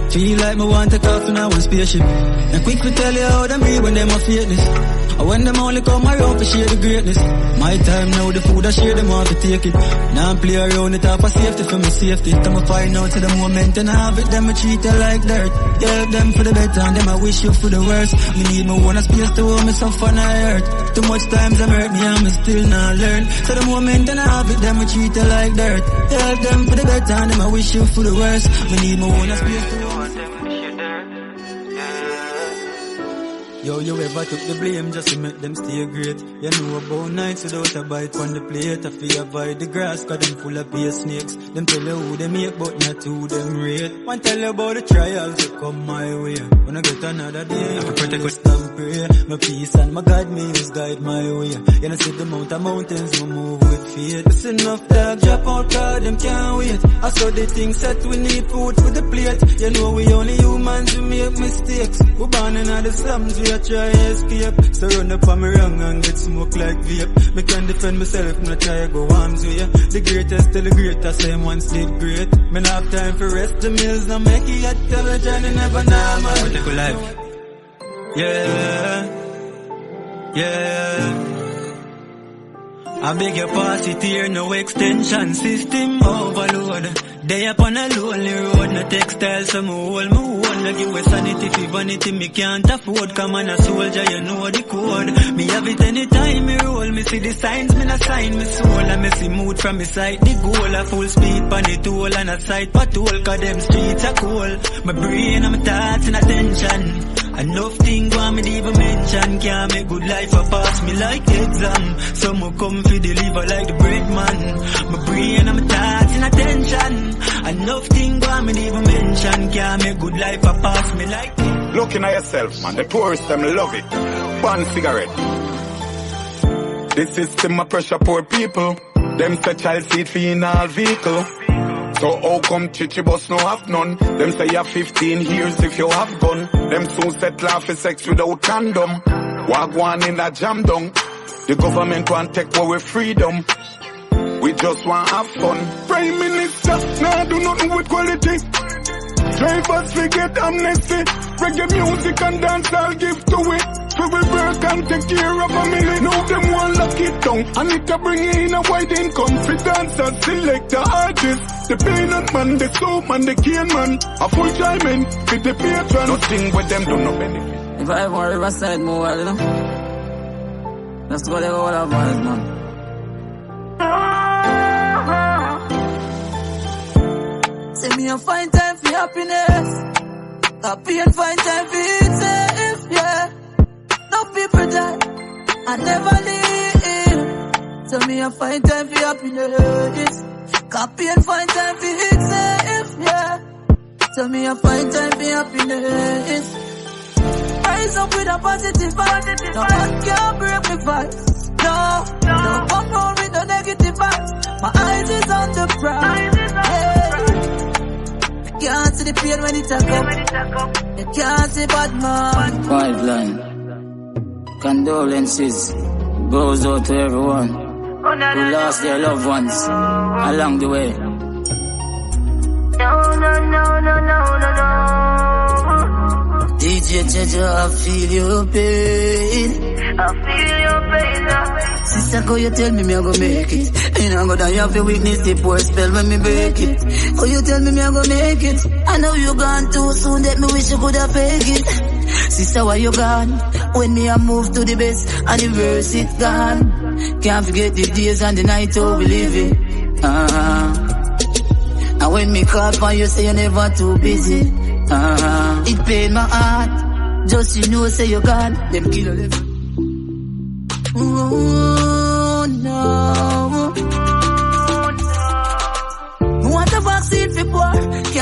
Feel like me want to take off in a one spaceship. And quick to tell you how them read when them a fakeness. Or when them only come around for share the greatness. My time now, the food I share them all to take it. Now I play around it off for safety for me safety. Come and find out to the moment and I have it, them I treat you like dirt. You help them for the better and them I wish you for the worst. Me need me one space to hold myself on the earth. Too much times I'm hurt me and me still not learn. So the moment and I have it, them I treat you like dirt. You help them for the better and them I wish you for the worst. Me need me one space to hold. Yo, you ever took the blame just to make them stay great? You know about nights without a bite on the plate. I feel avoid the grass cause them full of beer snakes. Them tell you who they make but not who them rate. Want tell you about the trials that come my way. When I get another day, I protect with and pray. My peace and my God me is guide my way. You know see the mountains we move with faith. It's enough dog drop out cause them can't wait. I saw the things that we need food for the plate. You know we only humans, we make mistakes. We born in the slums, we try escape. So run up on me wrong and get smoke like vape. Me can defend myself, me try go arms with you. The greatest till the greatest, same once did great. Me not have time for rest the meals, no make it yet. Tell a journey never know, man. Take a life. Yeah. I beg your pass it here, no extension system overload. They up on a lonely road, no textiles, so me hold me one. Like you a sanity, for vanity, me can't afford. Come on a soldier, you know the code. Me have it anytime me roll, me see the signs, me not sign me soul. And me see mood from me sight, the goal. A full speed pan the toll, and a sight patrol, cause them streets are cold. My brain and my thoughts and attention. Enough things want me to even mention. Can't make good life a pass me like exam. Some will come for deliver like the bread man. My brain and my thoughts and attention. Enough things want me to even mention. Can't make good life a pass me like it. Looking at yourself, man. The tourists them love it. One cigarette. This system a pressure poor people. Them say child seat for in all vehicle. So how come chichi bus no have none? Them say you have 15 years if you have gun. Them soon settle off for sex without condom. Wagwan in a jam down. The government want take away freedom. We just want have fun. Prime Minister, nah do nothing with quality. Drivers forget amnesty. Reggae music and dance I'll give to it. So we work and take care of family. Now them want lock it down. And it can bring in a wide income for dancers, select the artists. The peanut man, the soap man, the cane man. A full time in with the patron. Nothing with them do no benefit. If I ever want Riverside more, you know, let's go there all our boys, man. Say me a find time for happiness. Happy and find time for it safe, yeah. No people die, I never leave. So me a find time for happiness. Copy and find time for it safe, yeah. So me a find time for happiness. Rise up with a positive vibe. No one can break me vibes. No, don't come round with the negative vibes. My eyes is on the prize. You can't see the pain when it come. You can't see bad man. Five line. Condolences goes out to everyone who lost their loved ones along the way. DJ Jaja, I feel your pain. I feel your pain now. Sister, go you tell me I go make it. Ain't I go die have to witness the poor spell when me break it. Go you tell me I go make it. I know you gone too soon that me wish you could have fake it. Sister, why you gone? When me I move to the best and the verse it gone. Can't forget the days and the night how we live it. And when me call for you say you're never too busy. It pain my heart. Just you know say you gone. Them kill them. Oh no. What the fuck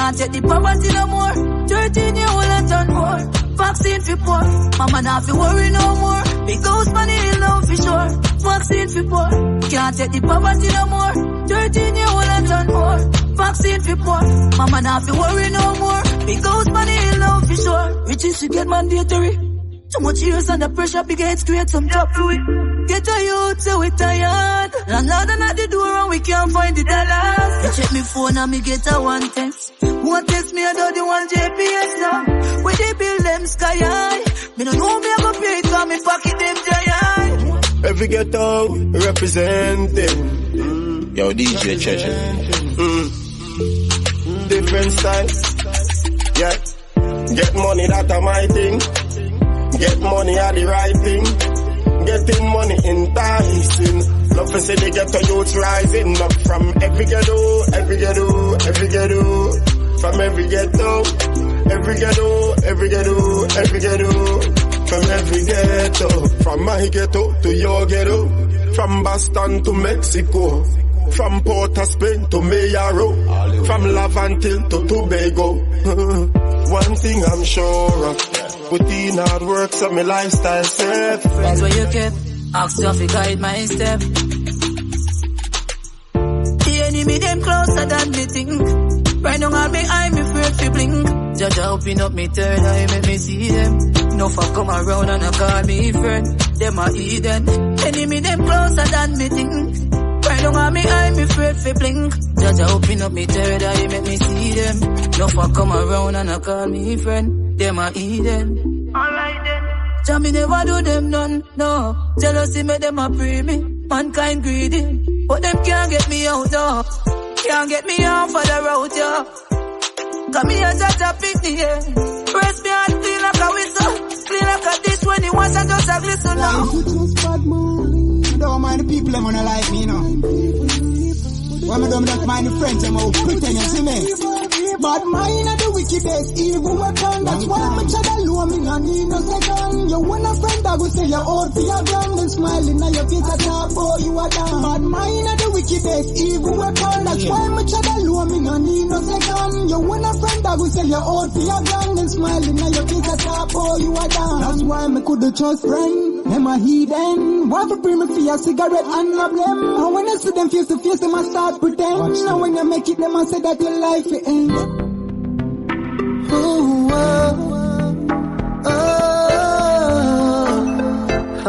Can't take the poverty no more. 13 year old and turn more. Vaccine for poor. Mama not fi worry no more. Big house money in love for sure. Vaccine for poor. Can't take the poverty no more. 13 year old and turn more. Vaccine for poor. Mama not fi worry no more. Big house money in love for sure. Riches to get mandatory. Too much years under pressure, big heads create some top fluid. Get a youth, so we tired. Landlord at the door and we can't find the dollars. You check me phone and me get a one text. One text me I do the one JPS now. Where they build them sky high. Me don't know me I go pay it cause me pocket them giant. Every ghetto representing. Yo, DJ Treasure. Different styles. Yeah. Get money, that a my thing. Get money are the right thing. Getting money enticing. Love to see the ghetto youths rising up from every ghetto, every ghetto, every ghetto. From every ghetto, every ghetto, every ghetto, every ghetto. From every ghetto. From my ghetto to your ghetto. From Boston to Mexico. From Port of Spain to Mayaro. From Lavantil to Tobago. One thing I'm sure of. Put in hard work so my lifestyle safe. Friends where you kept, ask you to guide my step. The enemy them closer than me think. Right now on me eye, me afraid to blink. Jah open up me third eye, make me see them. No for come around and I call me friend. Them a heathen. Enemy them closer than me think. Right now on me eye, me afraid to blink. Jah open up me third eye, make me see them. No for come around and I call me friend. Them a Eden. Alright then. Jah me never do them none, no. Jealousy make them a pray me. Mankind greedy. But them can't get me out, though. Can't get me off of the road, yo. Come here, Jah pick me, yeah. Press me heart clean like a whistle. Clean like a dish when he wants to just a glisten now. Don't mind the people them wanna like me, you know. When me don't mind the friends them who pretend you see me. Bad mind are the wickedest evil weapon. That's why I'm trying to lower me and need no second. You want a friend that will say you're old for your gun. Then smiling at your face at top, boy, you are down. Bad mind are the wickedest evil weapon. That's why I'm trying to lower me and need no second. You want a friend that will say you're old for your gun. Then smiling at your face at top, boy, you are down. That's why me couldn't trust friend. Them a heathen. Why for bring me for a cigarette and love them? And when I see them face to face, them I start pretend. Now when you make it, them I say that your life will end. Ooh, oh, oh, oh, oh.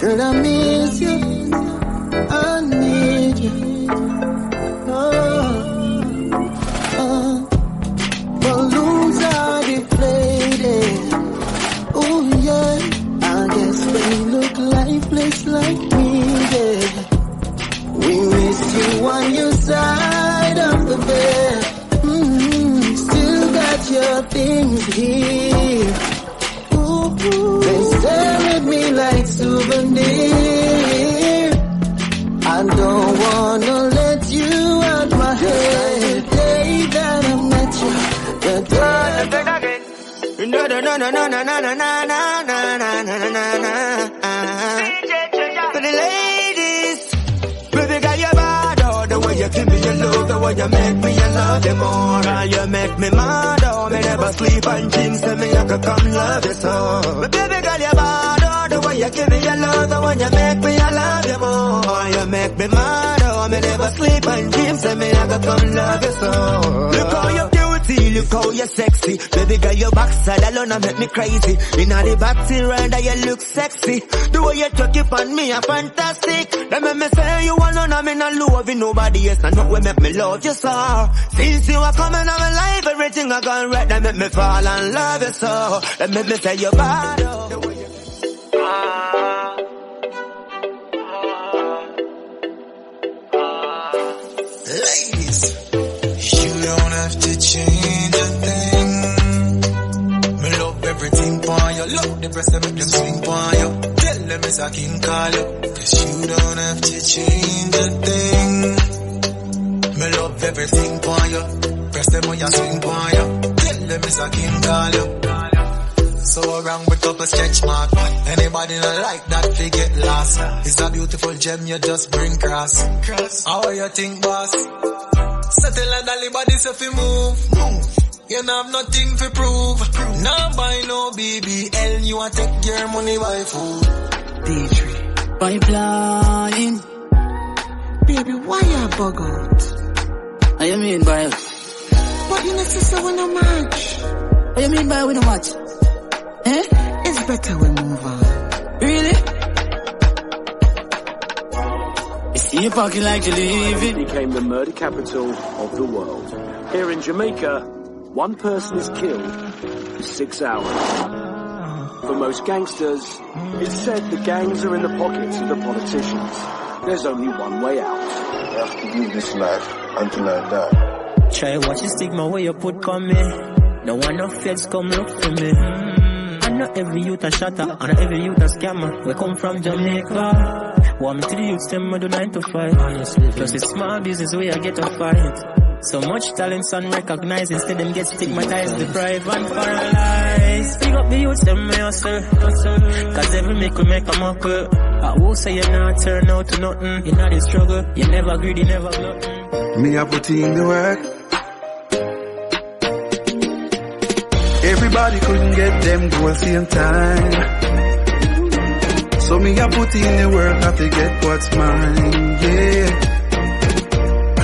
Girl, I miss you. I need you. Oh, oh. Balloons are deflated. Oh, yeah. I guess they look lifeless like me, yeah. We miss you on your side of the bed. Still got your things here. Ooh, they stare at me like souvenir. I don't wanna let you out my head. The day that I met you, the day no, no, no, no, no, no, no, no, no, no, no, no, no, no, no. For the ladies. Baby girl, you bad, oh, the way you give me your love, the way you make me, you love you more. And you make me mad, oh, me never sleep and dreams, tell me I could come love you so. But baby girl, you bad, oh, the way you give me your love, the way you make me, I love you more. You make me mad, oh, me never sleep and dreams, tell me I could come love you so. Look how you look how you're sexy. Baby girl, your backside alone make me crazy. Inna the backseat rider, you look sexy. The way you chuck it on me, are fantastic. They make me say you alone, I'm in a love with nobody else. I know what make me love you so. Since you are coming in my life, everything I gone right. They make me fall and love you so. They make me say you're bad, oh. The way you ladies, you don't have to change a thing. Me love everything for you. Love the breast that make them swing for you. Tell them it's a king call you. Cause you don't have to change a thing. Me love everything for you. Press them when you swing for you. Tell them it's a king call you. so wrong with couple stretch mark. Anybody not like that, they get lost. It's a beautiful gem, you just bring cross. How you think, boss? Settle and dolly body so fi move. You don't have nothing to prove. Now buy no BBL, you want take your money by food. D3 Pipeline. Baby, why you bug out? What you mean by? But you know sister wanna match. What you mean by we don't match? Eh? It's better we move on. Really? You see you parking like you leave it. Became the murder capital of the world. Here in Jamaica, one person is killed in 6 hours. For most gangsters, it's said the gangs are in the pockets of the politicians. There's only one way out. I have to live this life until I die. Try watch the stigma where you put on me. No one of feds come look for me. And not every youth a shatter, and not every youth a scammer. We come from Jamaica. Want me to the youths, them I do 9 to 5. Plus it's small business where I get a fight. So much talents unrecognized, instead them get stigmatized, deprived and paralyzed. Pick up the youths, them may hustle. Cause every make we make a muckle. I will say you not turn out to nothing. You know the struggle, you never greedy, never nothing. Me I put in the work. Everybody couldn't get them goals same time. So me I put in the work, I forget what's mine, yeah.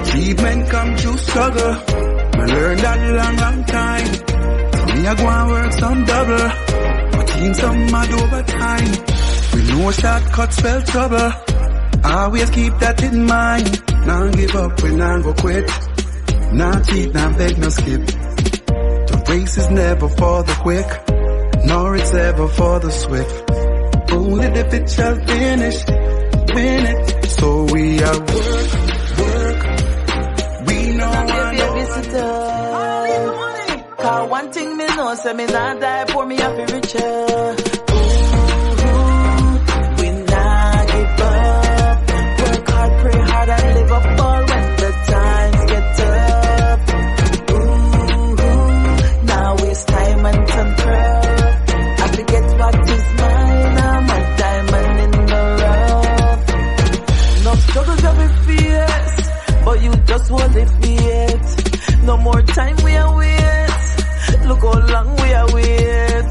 Achievement come through struggle. I learned that long time. So me I go and work some double. My team some mad over time. We know shortcuts spell trouble. Always keep that in mind. Now give up when I go quit. Now cheat, now beg, no skip. The race is never for the quick, nor it's ever for the swift. Only the fit shall finish, win it. So we are work. We know I know. Cause one thing me know, say me not die, pour me up in richer. We not give up. Work hard, pray hard, and live up all when the times get tough. Now waste time and some craft. I forget what is mine, I'm a diamond in the rough. No struggles of a fierce, but you just hold it fierce. No more time we are wait. Look how long we are wait.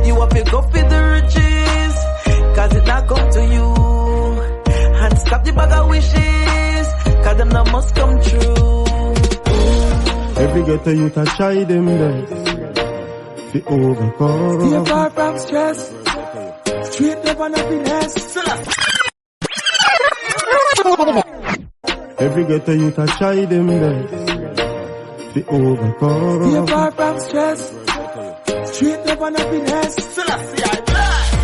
You have to go for the riches, cause it not come to you. And stop the bag of wishes, cause them not must come true. Every ghetto youth a try them best to overcome. Stay far from stress, straight up on happiness. Every ghetto youth a try them best to overcome. Stay far from stress, straight up on happiness.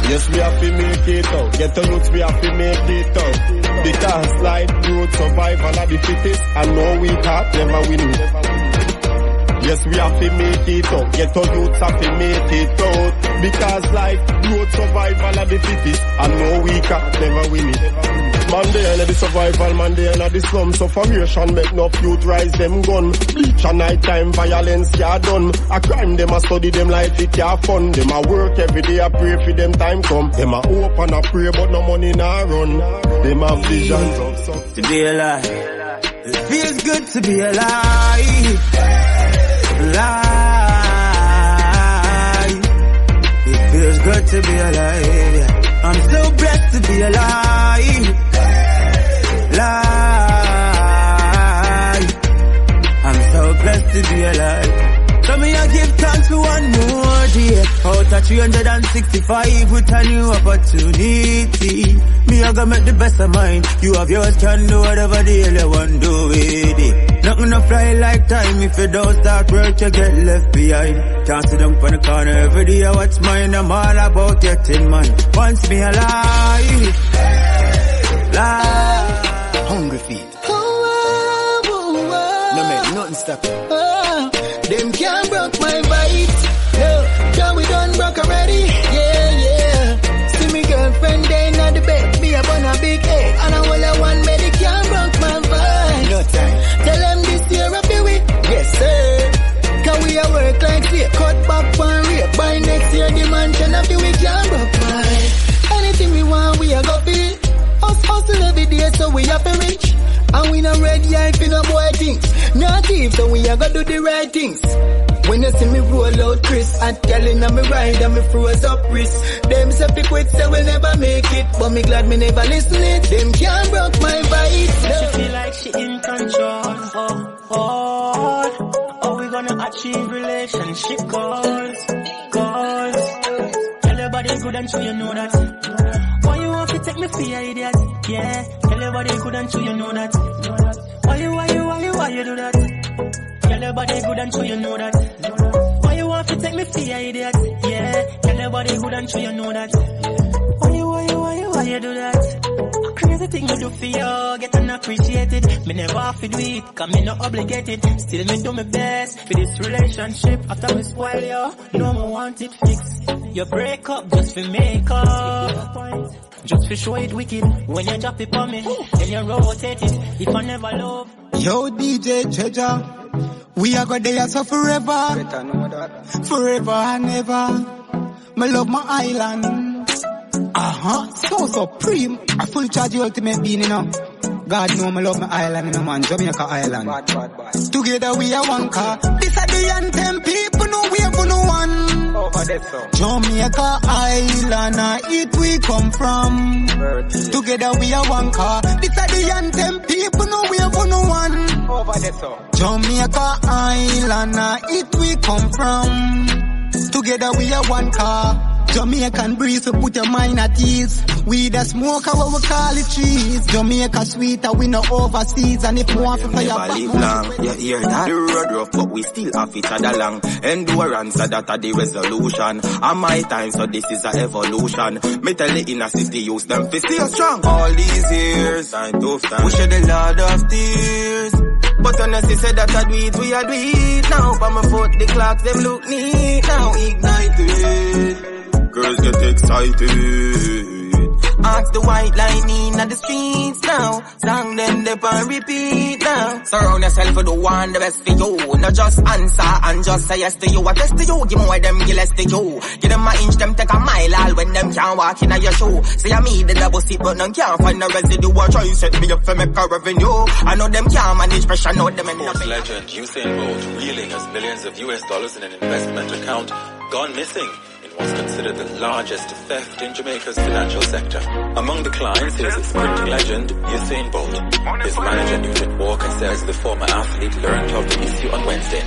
Yes, we have to make it out. Get the roots, we have to make it out. Because life, growth, survival are the fittest. And no weak heart never win. Yes, we have to make it out. Get the roots, have to make it out. Because life, growth, survival are the fittest. And no weak heart never win. Monday and the survival, Monday and the slum. Sufferation make no youth rise them gun. Bleach and night time violence ya done. A crime them a study them like it ya fun. Them a work every day a pray for them time come. Them a hope and a pray but no money nah run. Them have visions of success. To be alive, it feels good to be alive. Alive. It feels good to be alive. I'm so blessed to be alive. I'm so blessed to be alive. So me I give thanks for one more day. Out of 365 with a new opportunity. Me I gonna make the best of mine. You have yours, can do whatever the hell you want to do with it. Nothing to fly like time. If you don't start work, you get left behind. Can't sit down on the corner every day. What's mine? I'm all about getting mine. Once me alive, live. Hungry feet. No make nothing stop it. Them can't broke my vibes. No, can we done broke already? Yeah. See me girlfriend there in the bed. Me up on a big head. And I will have one medic can't broke my vibes. No time. Tell them this year I'll be with. Yes, sir. Can we a work like shit? Cut back one rate. By next year the man so we have to reach. And we not ready if you no boy things. Not thief, so we are gonna do the right things. When you see me roll out Chris, and telling on me ride and me froze up wrist. Them say fi quit, say we'll never make it, but me glad me never listen it. Them can't broke my vibe. She feel like she in control. Oh, we gonna achieve relationship goals. Tell your body good and so you know that. Why you want to take me for your idiot? Yeah, tell your body good and so you know that. Why you do that? Tell your body good and so you know that. Why you want to take me for your idiot? Yeah, tell your body good and so you know that. Why you do that? Crazy thing me do for you, get unappreciated. Me never have to do it, cause me not obligated. Still me do my best for this relationship. After me spoil you, no more want it fixed. You break up just for make up. Just for show it wicked. When you drop it on me, then you rotate it. If I never love. Yo DJ Treasure, we are gonna there so forever. Forever and ever. Me love my island. So supreme. I full charge the ultimate being, you know. God know me love my island, you know, man. Jamaica island. Bad. Together we are one car. This are the anthem. People know we are for no one. Over there, so. Jamaica island, it we come from. Together we are one car. This are the anthem. People know we are for no one. Over there, so. Jamaica island, it we come from. Together we are one car. Jamaican breeze, so put your mind at ease. We the smoker, what we call it trees. Jamaica sweeter, we no overseas. And if you want to fire back, live long, you hear that? The road rough, but we still have each other long. Endurance, that are the resolution. And my time, so this is a evolution. Me tell the inner city, use them to stay strong. All these years, time tough time. We shed a lot of tears. But honestly said that I do it, we are do it. Now, by my foot, the clocks, them look neat. Now, ignite it. Girls get excited. Ask the white lightning at the streets now. Song them they on repeat now. Surround yourself with the one the best for you. Not just answer and just say yes to you. I test to you, give more them give less to you. Give them an inch, them take a mile all when them can't walk in your shoe. Say I me the double seat but none can't find the residue. I try set me up for make a revenue. I know them can't manage pressure, know them and Sports legend Usain Bolt reeling as millions of US dollars in an investment account gone missing. Was considered the largest theft in Jamaica's financial sector. Among the clients is sprinting legend Usain Bolt. His manager Newton Walker says the former athlete learned of the issue on Wednesday.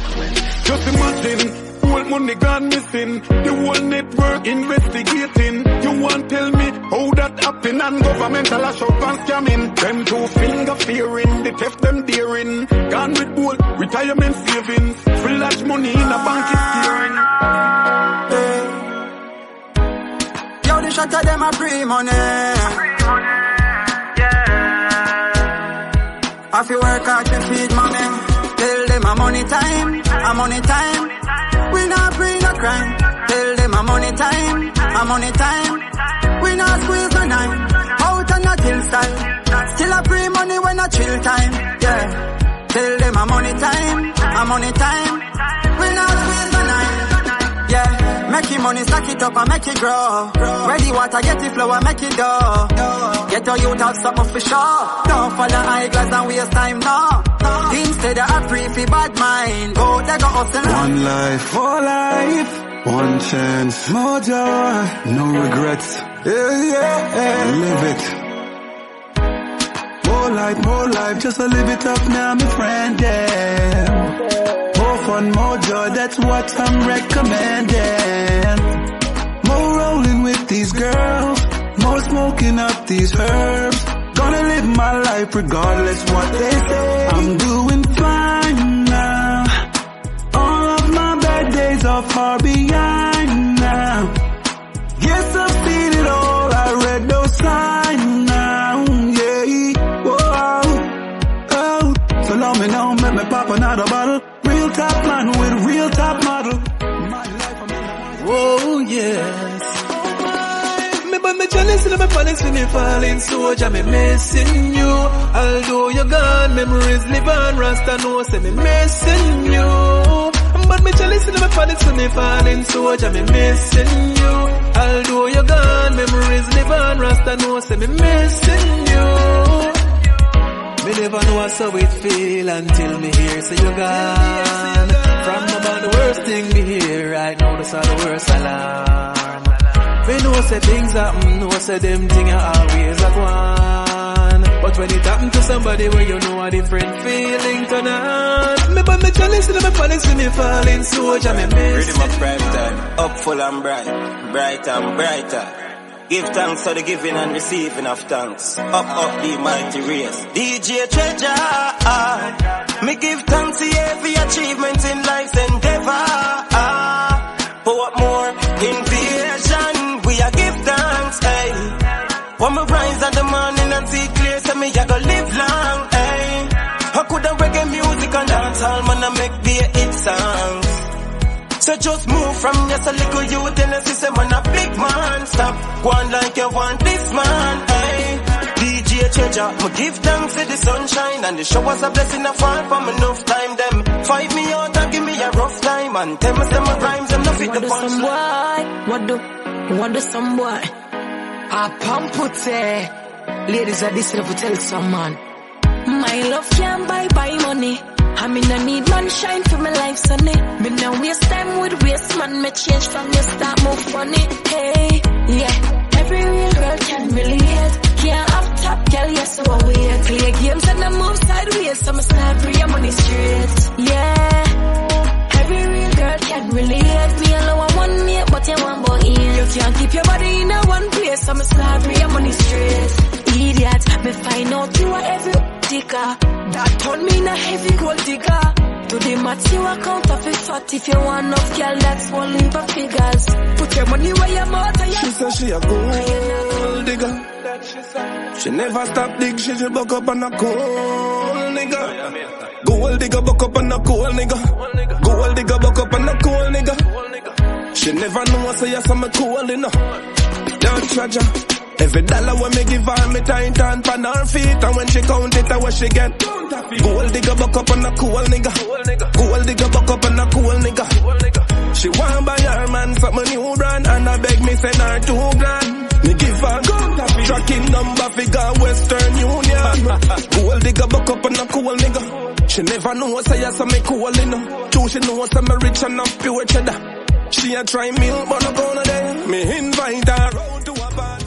Just imagine, whole money gone missing, the whole network investigating. You want tell me how that happen and governmental shop and scamming. Them two finger fearing, the theft them daring. Gone with both retirement savings, free large money in a bank is steering. Yo, the shot of them a free money. I feel work hard to feed mommy. Tell them a money time, a money time. We not free no crime. Tell them a money time, a money time. We not squeeze no nine. Out and not till style. Still a free money when a chill time. Yeah. Tell them a money time, a money time. We not squeeze no nine. Yeah. Make your money, stack it up and make it grow. Ready water, get it flow and make it dough. Get your youth have something for sure. Don't follow eyeglass and waste time, no. Instead of a free for bad mind. Go, they go hustle. One life, more life. One chance, more joy. No regrets. Yeah. Live it. More life, just to live it up now, my friend, yeah. More fun, more joy, that's what I'm recommending. More rolling with these girls, more smoking up these herbs. Gonna live my life regardless what they say. I'm doing fine now. All of my bad days are far behind now. Yes, I've seen it all, I read those signs now, yeah. Whoa, so long me now, make me pop another bottle. Real top man with real top model. Oh yes. Me but me jealous and me palace when me falling soldier, me missing you. Although you're gone, memories live on. Rasta know say me missing you. But me jealous and me palace when me falling soldier, me missing you. Although you're gone, memories live on. Rasta know say me missing you. how it feel until me hear say you gone. From about the worst thing me hear right now, that's all the worst alarm. Me know say things happen, know say them things are always a one. But when it happen to somebody where you know a different feeling turn on. Me but me chalice and me palace me falling soldier me miss. Ready my prime time, up full and bright, bright and brighter. Give thanks for the giving and receiving of thanks. Up the mighty race. DJ Treasure, me give thanks to every achievement in life's endeavor. For what more? Invasion, we are give thanks, hey. When me rise in the morning and see clear, say me I go live long, hey. I coulda reggae music and dancehall, man, I make the hit songs. So just move from just a little youth and see say man a big man. Stop going like you want this man, hey. DJ Treasure, me give thanks for the sunshine and the showers a blessing a fall from enough time. Them fight me out and give me a rough time and tell me some rhymes and no fit the punchline. What do some boy? I pump put ladies are this to tell some man. My love can't buy money. I mean I need man shine for my life, sonny. Me now waste time with waste man. Me change from your start move funny. Hey, yeah. Every real girl can relate. Can't have top girl, yes, so I wait. Play games and I move sideways. So I start free your money straight. Yeah. Every real girl can relate. Me alone I want me, but you want boy in. You can't keep your body in a one place. So I start free your money straight. Idiot, me find out you are every digger. That turn me in a heavy gold digger. To the max you account of it fat. If you want enough girl, that's one leap of figures. Put your money where your mouth and she said she a gold digger. She never stop dig, she buck up on a cold nigga. Gold digger buck up on a cold nigga. Gold digger buck up on a cold nigga. She never know say yes I'm a cold enough. Don't treasure. Every dollar when me give her, me time turn pan her feet. And when she count it, what she get? Gold digger buck up on a cool nigga. Gold digger buck up on a cool nigga. She want buy her man some new brand. And I beg me send her $2,000. Me give her tracking number figure Western Union. Gold digger buck up on a cool nigga. She never know say yes I'm a cool enough. Too she know I'm a rich and I'm pure cheddar. She a try milk but no gonna there. Me invite her out to a party.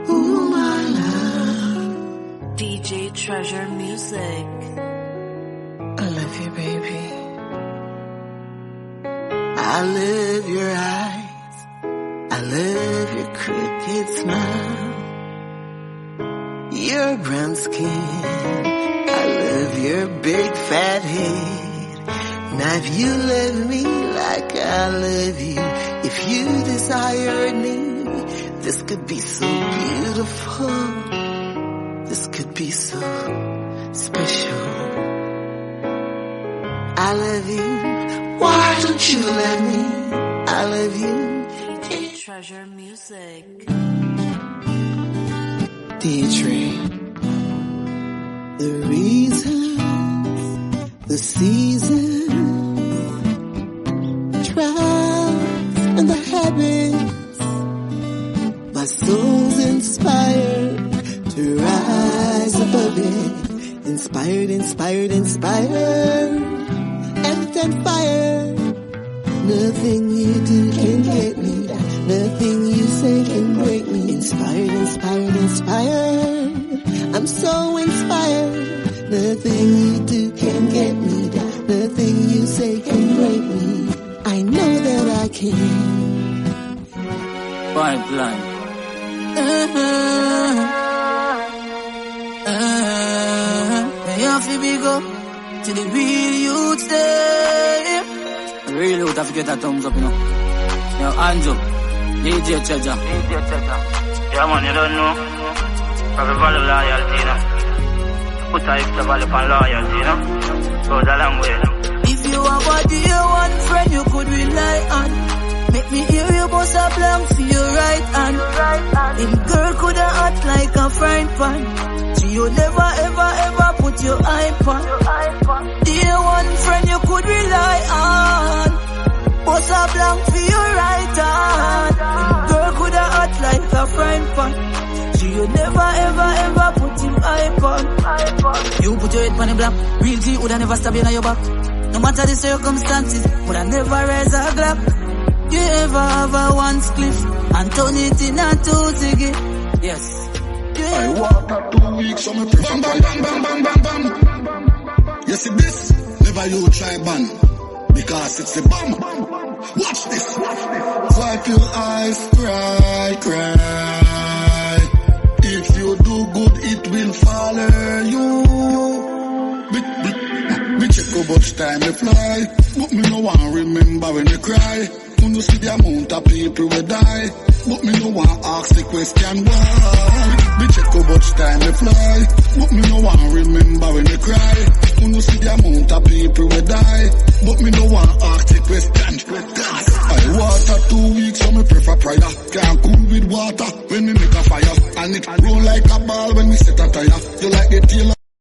Ooh, my love. DJ Treasure Music. I love you, baby. I love your eyes. I love your crooked smile. Your brown skin. I love your big fat head. Now if you love me like I love you, if you desired me, this could be so beautiful. This could be so special. I love you. Why don't you love me? I love you. DJ Treasure Music. Deirdre. The reasons, the seasons, trials and the habits. My soul's inspired to rise above it. Inspired, inspired, inspired. And then fire. Nothing you do can get me. Nothing you say can break me. Inspired, inspired, inspired. I'm so inspired. Nothing you do can get me down. Nothing you say can break me. I know that I can. Pipeline. You have to be go to the real youth there. Real youth have to get a thumbs up, you know. Now, hands up. DJ Treasure. Yeah, man, you don't know. Probably value loyalty, you know. Put a extra value on loyalty, you know. Goes a long way, you know. If you have a dear one friend you could rely on, make me hear you bust a blank for your right hand. If girl coulda act like a frying pan, so you never ever ever put your eye on. Dear one friend you could rely on, bust a blank for your right hand. If girl coulda act like a frying pan, You never ever put him hype on. You put your head on the block. Real G woulda never stab you on your back. No matter the circumstances, woulda never raise a glap. You ever have a one spliff and turn it in a two ziggy? Yes. I walk out 2 weeks, so me prefer bam, bam, bam, bam, bam, bam. You see this? Never you try ban, because it's the bomb. Watch this. Wipe your eyes, cry. If you do good, it will follow you. Me check how much time you fly, but me no want remember when you cry. When you see the amount of people will die, but me no want ask the question why. Me check how much time you fly, but me no want remember when you cry. When you see the amount of people will die, but me no want ask the question. I water 2 weeks, so me prefer prayer. Can't cool with water when me make a fire, and it roll like a ball when me set a tire. You like the tail.